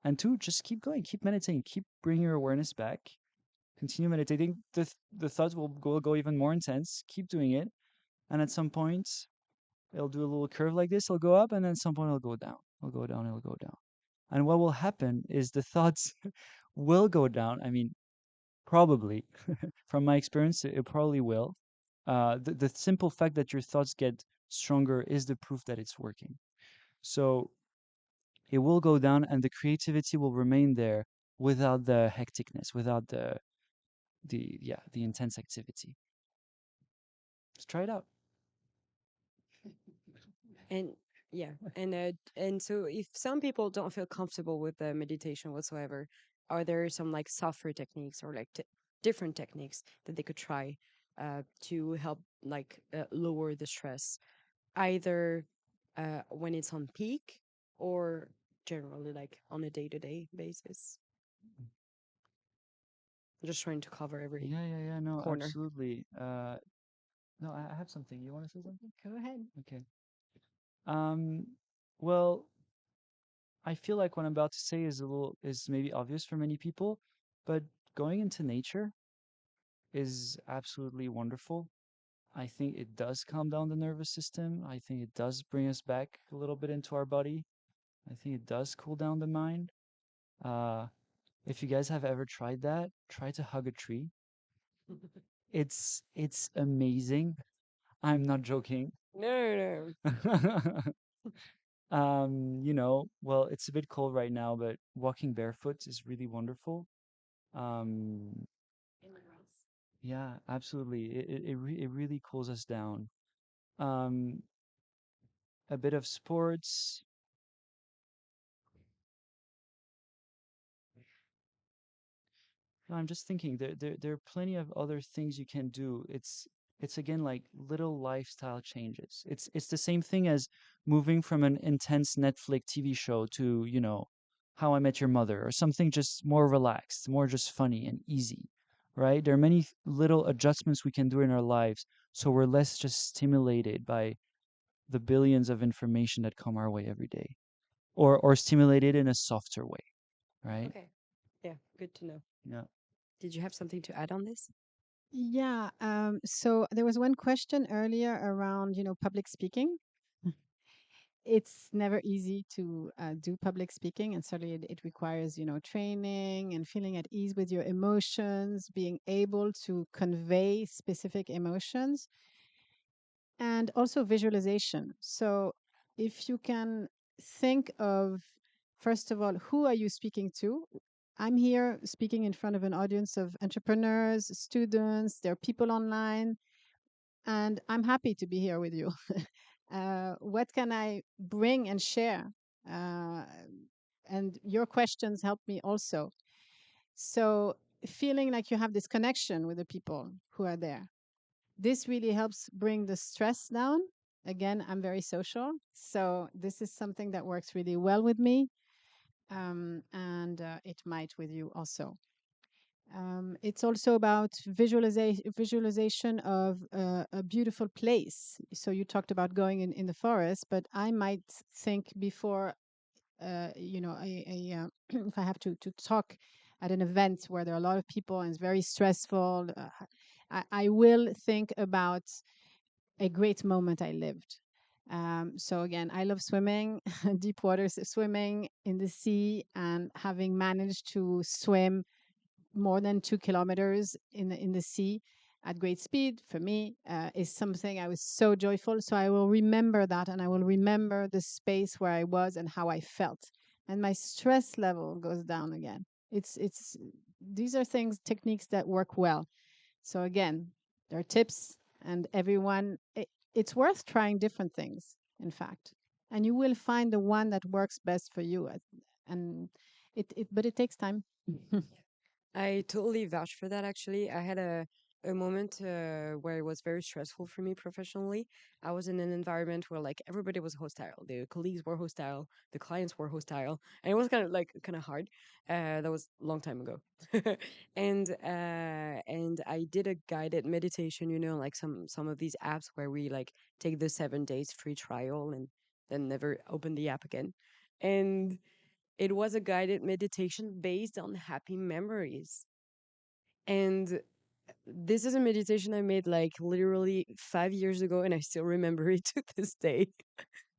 And two, just keep going, keep meditating, keep bringing your awareness back, continue meditating. The thoughts will go even more intense. Keep doing it. And at some point, it'll do a little curve like this. It'll go up, and then at some point, it'll go down. It'll go down. It'll go down. And what will happen is the thoughts will go down. I mean, probably, from my experience, it probably will. The simple fact that your thoughts get stronger is the proof that it's working. So it will go down, and the creativity will remain there without the hecticness, without the intense activity. Let's try it out. And yeah, and so if some people don't feel comfortable with the meditation whatsoever, are there some like software techniques or like different techniques that they could try to help like lower the stress, either when it's on peak or generally like on a day-to-day basis? I'm just trying to cover every Yeah. No, corner. absolutely. No, I have something. You want to say something? Go ahead. Okay. Um, well, I feel like what I'm about to say is maybe obvious for many people, but going into nature is absolutely wonderful. I think it does calm down the nervous system. I think it does bring us back a little bit into our body. I think it does cool down the mind. Uh, if you guys have ever tried that, try to hug a tree. It's amazing. I'm not joking. No, Well, it's a bit cold right now, but walking barefoot is really wonderful. Um, yeah, absolutely. It really cools us down. Um, a bit of sports. No, I'm just thinking there are plenty of other things you can do. It's again like little lifestyle changes. It's the same thing as moving from an intense Netflix TV show to, How I Met Your Mother or something just more relaxed, more just funny and easy, right? There are many little adjustments we can do in our lives so we're less just stimulated by the billions of information that come our way every day or stimulated in a softer way, right? okay. Yeah, good to know. Yeah. Did you have something to add on this? Yeah. So there was one question earlier around, public speaking. It's never easy to do public speaking, and certainly it requires, training and feeling at ease with your emotions, being able to convey specific emotions, and also visualization. So if you can think of, first of all, who are you speaking to? I'm here speaking in front of an audience of entrepreneurs, students, there are people online, and I'm happy to be here with you. What can I bring and share? Uh, and your questions help me also. So feeling like you have this connection with the people who are there. This really helps bring the stress down. Again, I'm very social, so this is something that works really well with me, and it might with you also. It's also about visualization of a beautiful place. So you talked about going in the forest, but I might think before, if I have to talk at an event where there are a lot of people and it's very stressful, I will think about a great moment I lived. So again, I love swimming, deep water swimming in the sea, and having managed to swim more than 2 kilometers in the sea at great speed for me is something I was so joyful. So I will remember that, and I will remember the space where I was and how I felt, and my stress level goes down again. It's these are things, techniques that work well. So again, there are tips, and it's worth trying different things, in fact, and you will find the one that works best for you. And but it takes time. I totally vouch for that actually. I had a moment where it was very stressful for me professionally. I was in an environment where like everybody was hostile. The colleagues were hostile, the clients were hostile, and it was kind of hard. That was a long time ago. And I did a guided meditation, you know, like some of these apps where we like take the 7 days free trial and then never open the app again. And it was a guided meditation based on happy memories. And this is a meditation I made like literally 5 years ago, and I still remember it to this day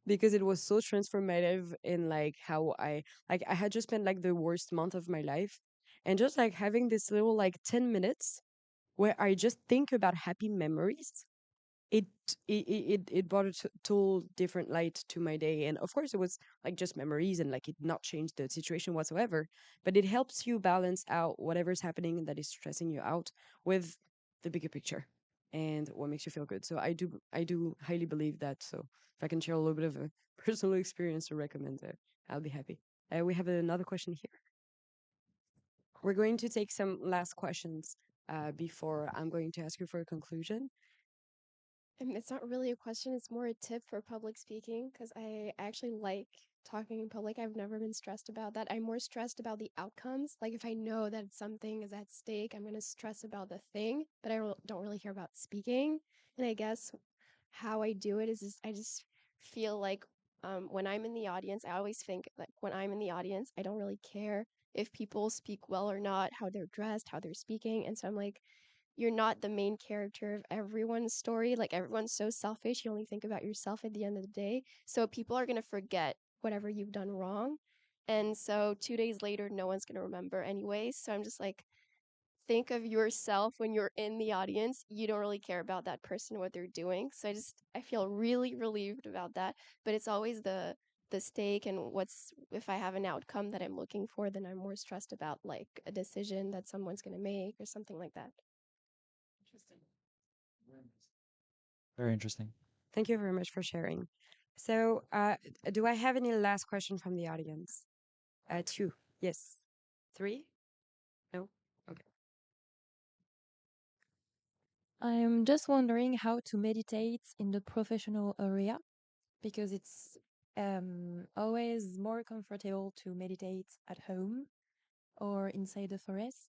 because it was so transformative in like how I had just spent like the worst month of my life, and just like having this little like 10 minutes where I just think about happy memories, it it brought a total different light to my day. And of course it was like just memories, and like it not changed the situation whatsoever, but it helps you balance out whatever's happening that is stressing you out with the bigger picture and what makes you feel good. So I do highly believe that. So if I can share a little bit of a personal experience to recommend it, I'll be happy. We have another question here. We're going to take some last questions before I'm going to ask you for a conclusion. It's not really a question, it's more a tip for public speaking because I actually like talking in public. I've never been stressed about that. I'm more stressed about the outcomes. Like if I know that something is at stake, I'm going to stress about the thing, but don't really care about speaking. And I guess how I do it is just, I just feel like when I'm in the audience, I always think like when I'm in the audience, I don't really care if people speak well or not, how they're dressed, how they're speaking. And so I'm like, you're not the main character of everyone's story. Like everyone's so selfish. You only think about yourself at the end of the day. So people are going to forget whatever you've done wrong. And so 2 days later, no one's going to remember anyway. So I'm just like, think of yourself when you're in the audience. You don't really care about that person, what they're doing. So I feel really relieved about that. But it's always the stake and what's, if I have an outcome that I'm looking for, then I'm more stressed about like a decision that someone's going to make or something like that. Interesting. Very interesting. Thank you very much for sharing. So, do I have any last question from the audience? Two. Yes. Three? No? Okay. I'm just wondering how to meditate in the professional area because it's always more comfortable to meditate at home or inside the forest.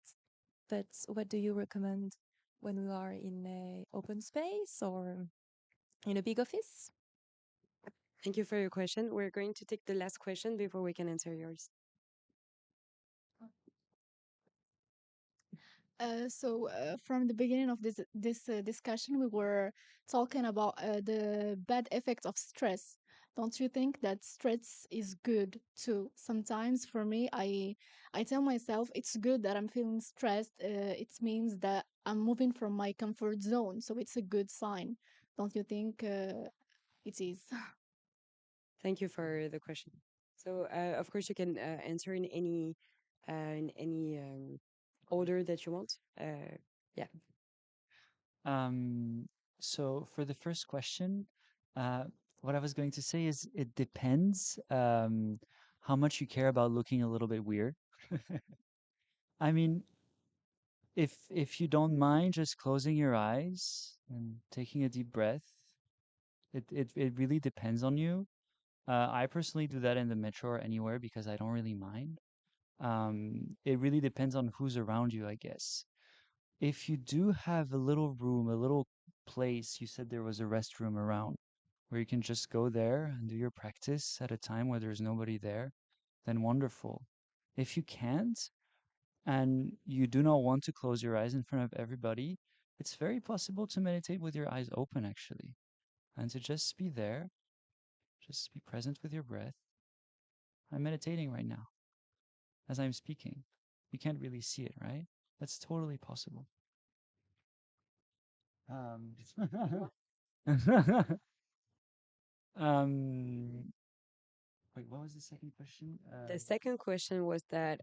But what do you recommend when we are in a open space or in a big office? Thank you for your question. We're going to take the last question before we can answer yours. From the beginning of this discussion, we were talking about the bad effects of stress. Don't you think that stress is good too? Sometimes, for me, I tell myself it's good that I'm feeling stressed. It means that I'm moving from my comfort zone, so it's a good sign. Don't you think it is? Thank you for the question. So, of course, you can answer in any order that you want. Yeah. Um, so for the first question, uh, what I was going to say is it depends how much you care about looking a little bit weird. I mean, if you don't mind just closing your eyes and taking a deep breath, it really depends on you. I personally do that in the metro or anywhere because I don't really mind. It really depends on who's around you, I guess. If you do have a little room, a little place, you said there was a restroom around where you can just go there and do your practice at a time where there's nobody there, then wonderful. If you can't and you do not want to close your eyes in front of everybody, it's very possible to meditate with your eyes open actually, and to just be there, just be present with your breath. I'm meditating right now as I'm speaking. You can't really see it, right? That's totally possible. Um, um, wait, what was the second question? The second question was that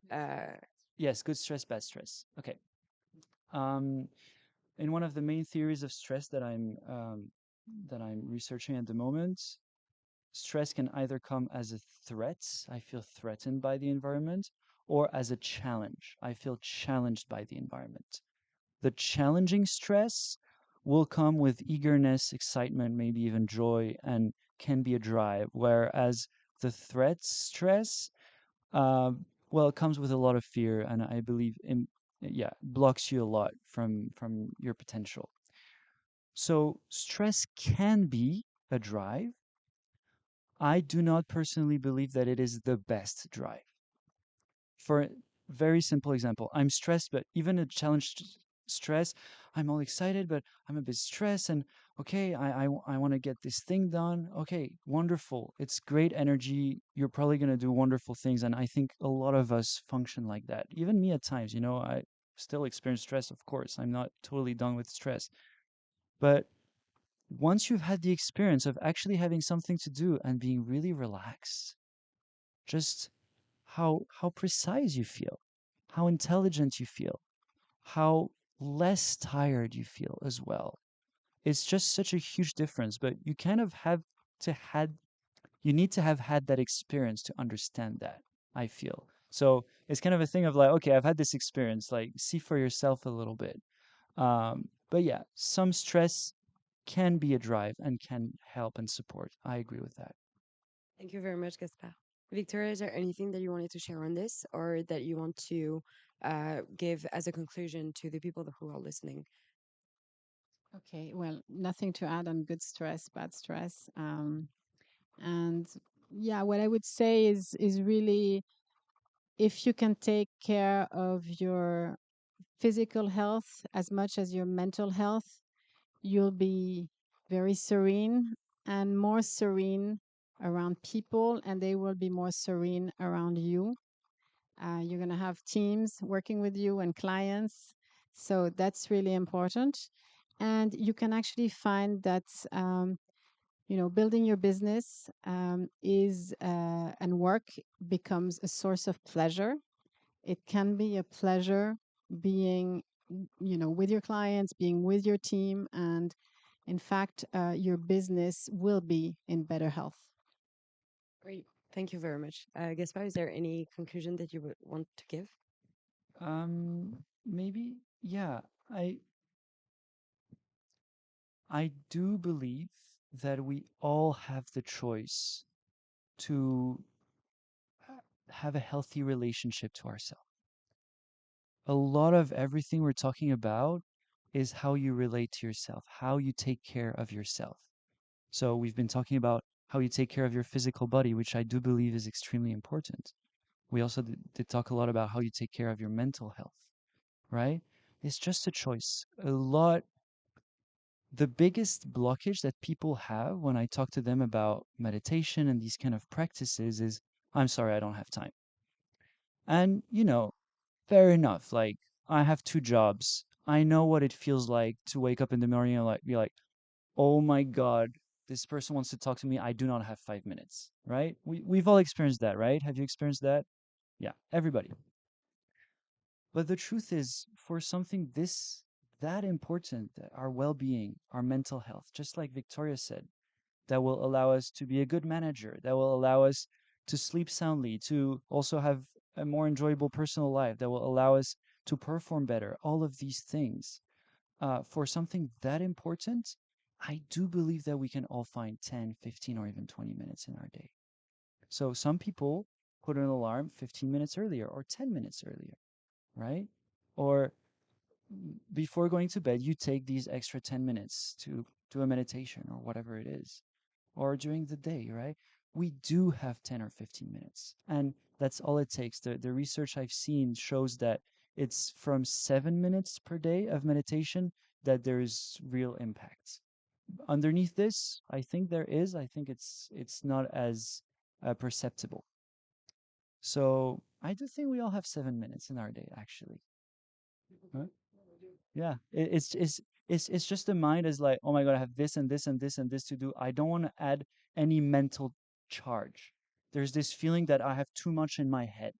Yes, good stress, bad stress. Okay. Um, in one of the main theories of stress that I'm researching at the moment, stress can either come as a threat, I feel threatened by the environment, or as a challenge, I feel challenged by the environment. The challenging stress will come with eagerness, excitement, maybe even joy, and can be a drive, whereas the threat stress, uh, well, it comes with a lot of fear, and I believe, yeah, blocks you a lot from your potential. So stress can be a drive. I do not personally believe that it is the best drive. For a very simple example, I'm stressed, but even a challenged stress, I'm all excited, but I'm a bit stressed. And okay, I want to get this thing done. Okay, wonderful. It's great energy. You're probably going to do wonderful things. And I think a lot of us function like that. Even me at times, I still experience stress, of course. I'm not totally done with stress. But once you've had the experience of actually having something to do and being really relaxed, just how precise you feel, how intelligent you feel, how less tired you feel as well. It's just such a huge difference, but you kind of have to had you need to have had that experience to understand that, I feel. So it's kind of a thing of like, okay, I've had this experience, like see for yourself a little bit. But yeah, some stress can be a drive and can help and support. I agree with that. thank you very much, Gaspard. Victoria, is there anything that you wanted to share on this or that you want to give as a conclusion to the people who are listening? Okay, well, nothing to add on good stress, bad stress. And yeah, what I would say is really, if you can take care of your physical health as much as your mental health, you'll be very serene and more serene around people, and they will be more serene around you. You're going to have teams working with you and clients. So that's really important. And you can actually find that, building your business is and work becomes a source of pleasure. It can be a pleasure being, with your clients, being with your team. And in fact, your business will be in better health. Great. Thank you very much. Gaspard, is there any conclusion that you would want to give? Maybe, yeah. I do believe that we all have the choice to have a healthy relationship to ourselves. A lot of everything we're talking about is how you relate to yourself, how you take care of yourself. So we've been talking about how you take care of your physical body, which I do believe is extremely important. We also did talk a lot about how you take care of your mental health, right? It's just a choice. The biggest blockage that people have when I talk to them about meditation and these kind of practices is, I'm sorry, I don't have time. And, fair enough. Like, I have two jobs. I know what it feels like to wake up in the morning and be like, oh my God, this person wants to talk to me. I do not have 5 minutes, right? We've all experienced that, right? Have you experienced that? Yeah, everybody. But the truth is, for something that important, our well-being, our mental health, just like Victoria said, that will allow us to be a good manager, that will allow us to sleep soundly, to also have a more enjoyable personal life, that will allow us to perform better, all of these things. For something that important, I do believe that we can all find 10, 15, or even 20 minutes in our day. So some people put an alarm 15 minutes earlier or 10 minutes earlier, right? Or before going to bed, you take these extra 10 minutes to do a meditation or whatever it is, or during the day, right? We do have 10 or 15 minutes, and that's all it takes. The research I've seen shows that it's from 7 minutes per day of meditation that there's real impact. Underneath this, I think there is. I think it's not as perceptible. So I do think we all have 7 minutes in our day, actually. Huh? Yeah, it's just the mind is like, oh my God, I have this and this and this and this to do. I don't want to add any mental charge. There's this feeling that I have too much in my head,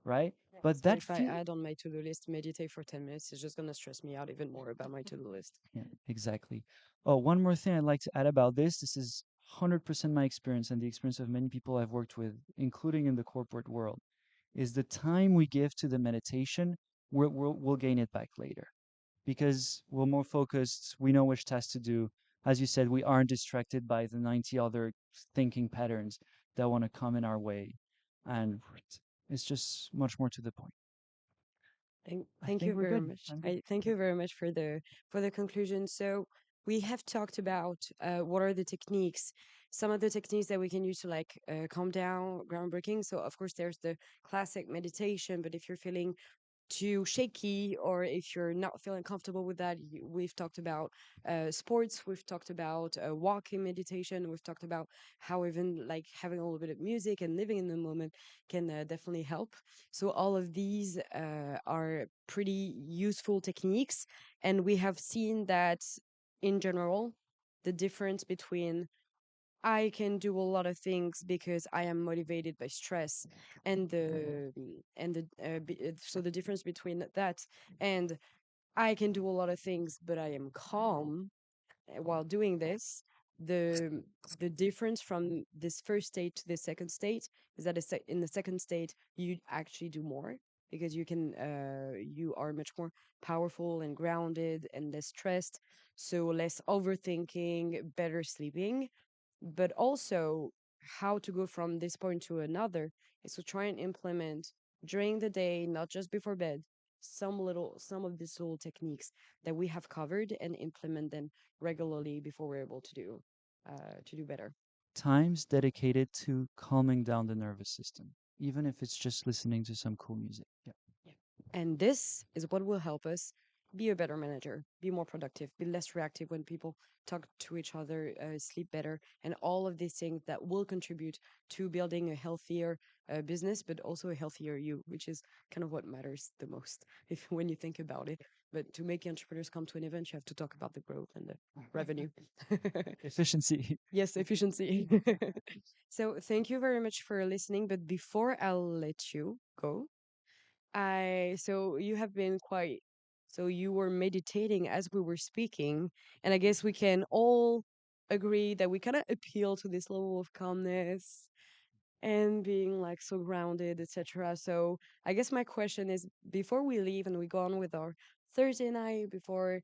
right? But So that if I feel add on my to-do list, meditate for 10 minutes, it's just going to stress me out even more about my to-do list. Yeah, exactly. Oh, one more thing I'd like to add about this. This is 100% my experience and the experience of many people I've worked with, including in the corporate world, is the time we give to the meditation, we'll gain it back later because we're more focused. We know which task to do. As you said, we aren't distracted by the 90 other thinking patterns that want to come in our way. And it's just much more to the point. I Thank think you we're very good. much. I'm good. Thank you very much for the conclusion. So we have talked about what are the techniques, some of the techniques that we can use to like calm down, groundbreaking. So of course there's the classic meditation, but if you're feeling too shaky or if you're not feeling comfortable with that, we've talked about sports, we've talked about walking meditation, we've talked about how even like having a little bit of music and living in the moment can definitely help. So all of these are pretty useful techniques, and we have seen that in general the difference between I can do a lot of things because I am motivated by stress, and so the difference between that and I can do a lot of things but I am calm while doing this. The the difference from this first state to the second state is that in the second state you actually do more because you are much more powerful and grounded and less stressed, so less overthinking, better sleeping. But also how to go from this point to another is to try and implement during the day, not just before bed, some of these little techniques that we have covered and implement them regularly before we're able to do better. Times dedicated to calming down the nervous system, even if it's just listening to some cool music. Yeah. Yeah. And this is what will help us be a better manager, be more productive, be less reactive when people talk to each other, sleep better, and all of these things that will contribute to building a healthier business, but also a healthier you, which is kind of what matters the most if when you think about it. But to make entrepreneurs come to an event, you have to talk about the growth and the revenue. Efficiency. Yes, efficiency. So thank you very much for listening. But before I'll let you go, so you have been quite, so you were meditating as we were speaking, and I guess we can all agree that we kind of appeal to this level of calmness and being like so grounded, etc. So I guess my question is, before we leave and we go on with our Thursday night, before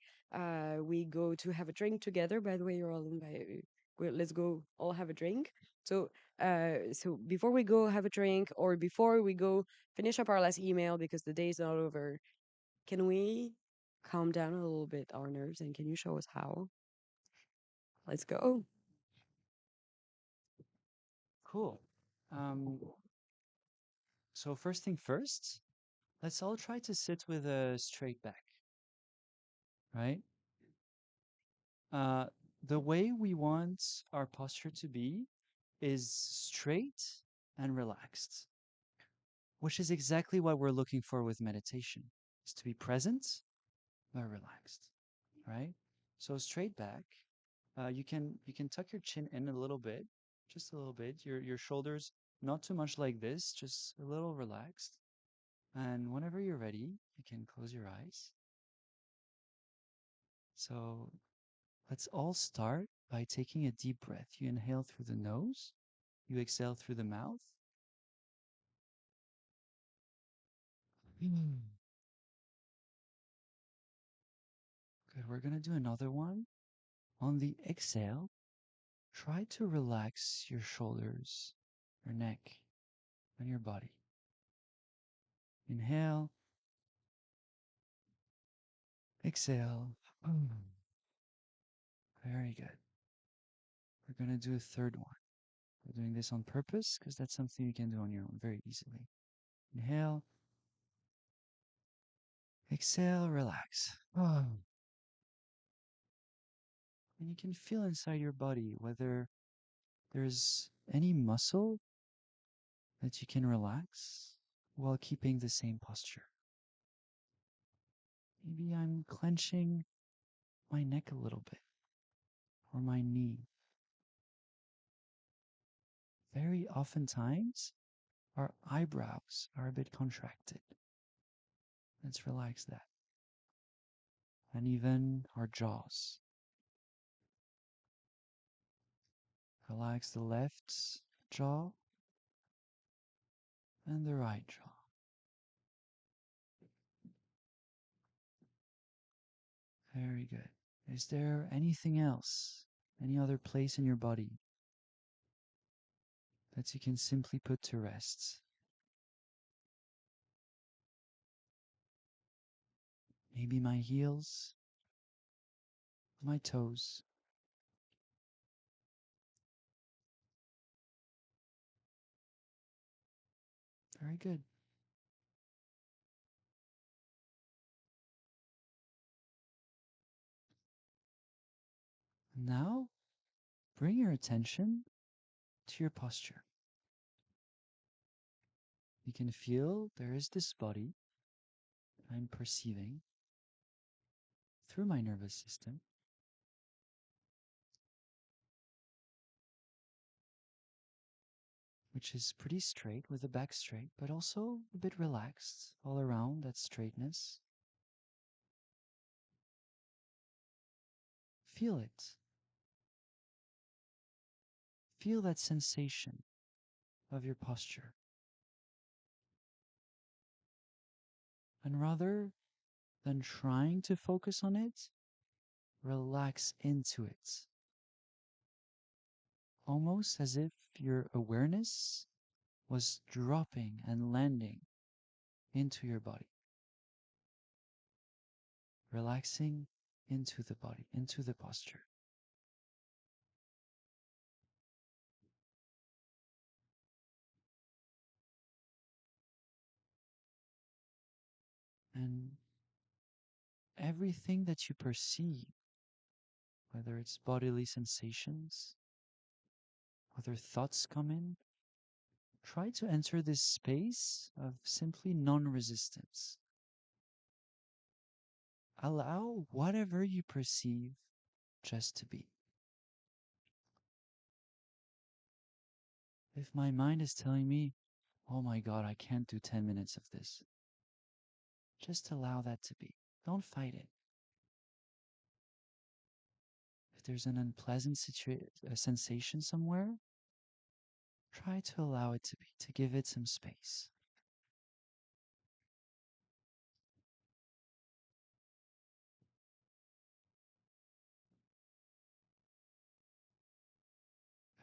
we go to have a drink together. By the way, you're all invited. Let's go all have a drink. So so before we go have a drink, or before we go finish up our last email because the day's not over, can we calm down a little bit our nerves, and can you show us how? Let's go. Cool. Um, so first thing first, let's all try to sit with a straight back, right? Uh, the way we want our posture to be is straight and relaxed, which is exactly what we're looking for with meditation, is to be present but relaxed, right? So straight back, you can tuck your chin in a little bit, just a little bit. Your shoulders not too much like this, just a little relaxed. And whenever you're ready, you can close your eyes. So let's all start by taking a deep breath. You inhale through the nose, you exhale through the mouth. Good. We're going to do another one. On the exhale, try to relax your shoulders, your neck, and your body. Inhale. Exhale. Very good. We're going to do a third one. We're doing this on purpose because that's something you can do on your own very easily. Inhale. Exhale, relax. And you can feel inside your body whether there's any muscle that you can relax while keeping the same posture. Maybe I'm clenching my neck a little bit or my knee. Very oftentimes, our eyebrows are a bit contracted. Let's relax that. And even our jaws. Relax the left jaw and the right jaw. Very good. Is there anything else, any other place in your body that you can simply put to rest? Maybe my heels, my toes. Very good. Now, bring your attention to your posture. You can feel there is this body I'm perceiving through my nervous system. Which is pretty straight with the back straight, but also a bit relaxed all around that straightness. Feel it. Feel that sensation of your posture. And rather than trying to focus on it, relax into it. Almost as if your awareness was dropping and landing into your body. Relaxing into the body, into the posture. And everything that you perceive, whether it's bodily sensations, whether thoughts come in, try to enter this space of simply non-resistance. Allow whatever you perceive just to be. If my mind is telling me, oh my God, I can't do 10 minutes of this, just allow that to be. Don't fight it. If there's an unpleasant sensation somewhere, try to allow it to be, to give it some space.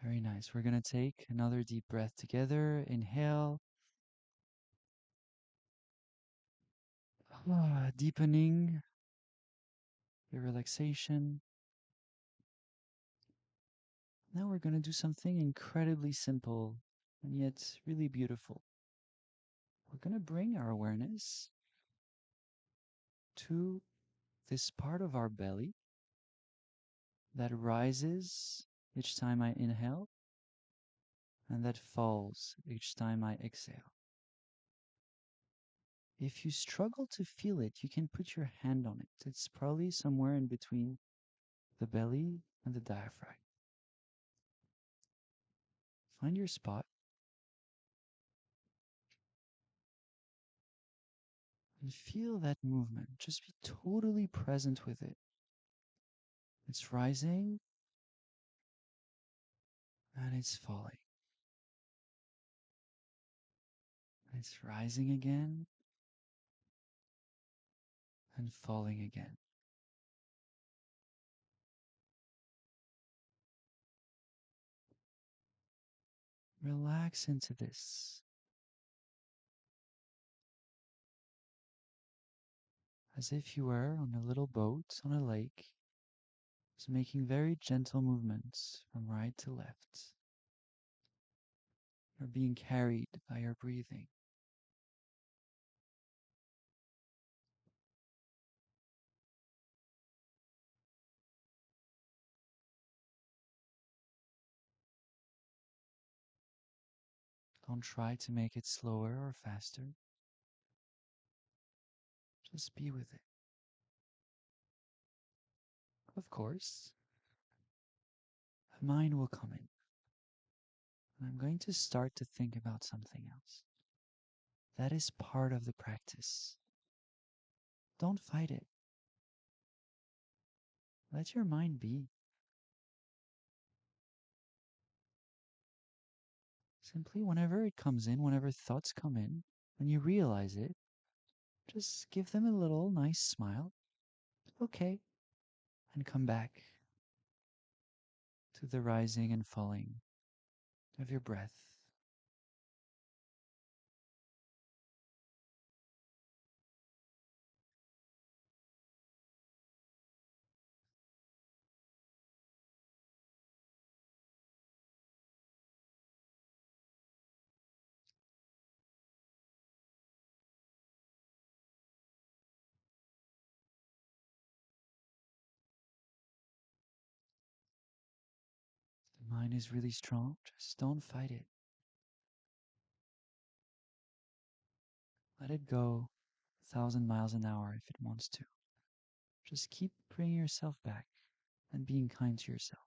Very nice. We're going to take another deep breath together. Inhale. Deepening your relaxation. Now we're going to do something incredibly simple and yet really beautiful. We're going to bring our awareness to this part of our belly that rises each time I inhale and that falls each time I exhale. If you struggle to feel it, you can put your hand on it. It's probably somewhere in between the belly and the diaphragm. Find your spot. And feel that movement. Just be totally present with it. It's rising and it's falling. It's rising again and falling again. Relax into this. As if you were on a little boat on a lake, just making very gentle movements from right to left. You're being carried by your breathing. Don't try to make it slower or faster. Just be with it. Of course, a mind will come in. And I'm going to start to think about something else. That is part of the practice. Don't fight it. Let your mind be. Simply, whenever it comes in, whenever thoughts come in, when you realize it, just give them a little nice smile. Okay. And come back to the rising and falling of your breath. The mind is really strong. Just don't fight it. Let it go 1,000 miles an hour if it wants to. Just keep bringing yourself back and being kind to yourself.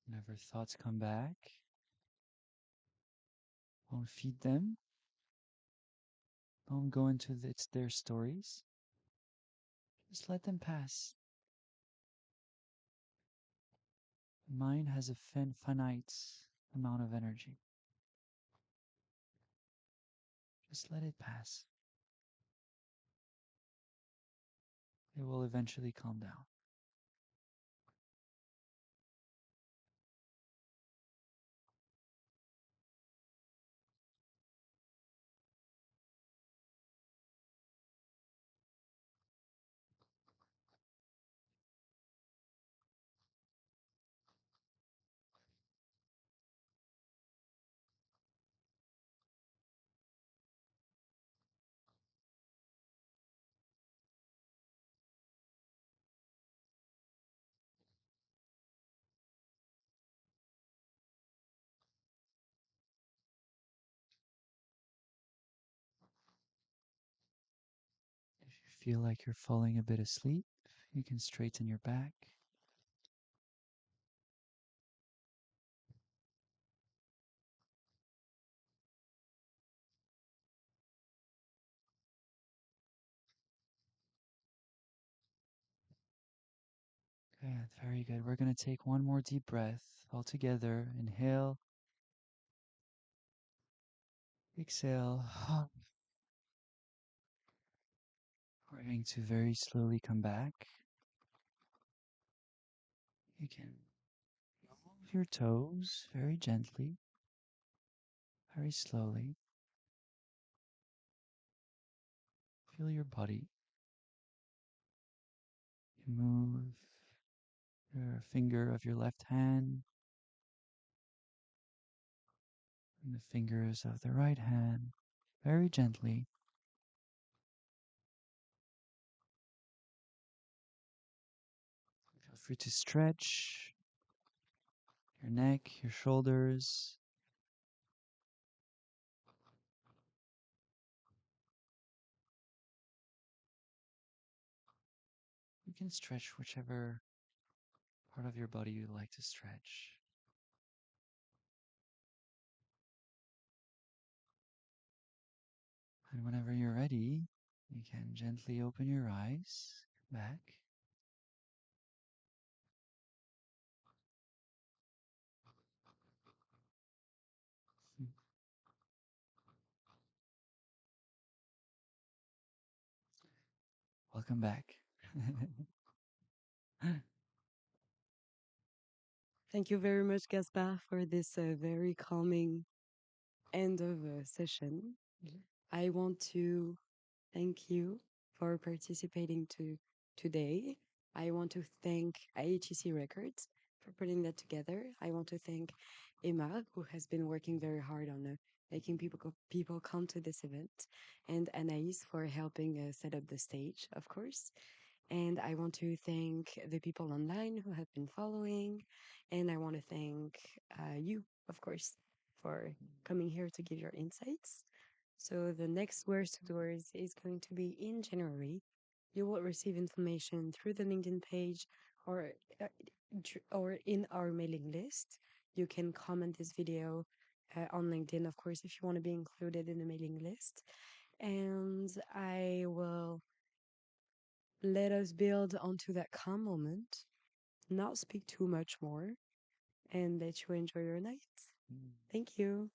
Whenever thoughts come back, don't feed them. Don't go into their stories. Just let them pass. The mind has a finite amount of energy. Just let it pass. It will eventually calm down. If you feel like you're falling a bit asleep, you can straighten your back. Good, very good. We're going to take one more deep breath all together. Inhale, exhale. We're going to very slowly come back. You can move your toes very gently, very slowly. Feel your body. You move your finger of your left hand and the fingers of the right hand very gently. free to stretch your neck, your shoulders. You can stretch whichever part of your body you like to stretch. And whenever you're ready, you can gently open your eyes, back. Welcome back. Thank you very much, Gaspard, for this very calming end of session. I want to thank you for participating today. I want to thank IHEC Records for putting that together. I want to thank Emma, who has been working very hard on making people come to this event, and Anaïs for helping set up the stage, of course. And I want to thank the people online who have been following. And I want to thank you, of course, for coming here to give your insights. So the next Words to Doors is going to be in January. You will receive information through the LinkedIn page or uh, or in our mailing list. You can comment this video on LinkedIn, of course, if you want to be included in the mailing list. And I will let us build onto that calm moment, not speak too much more, and let you enjoy your night. Thank you.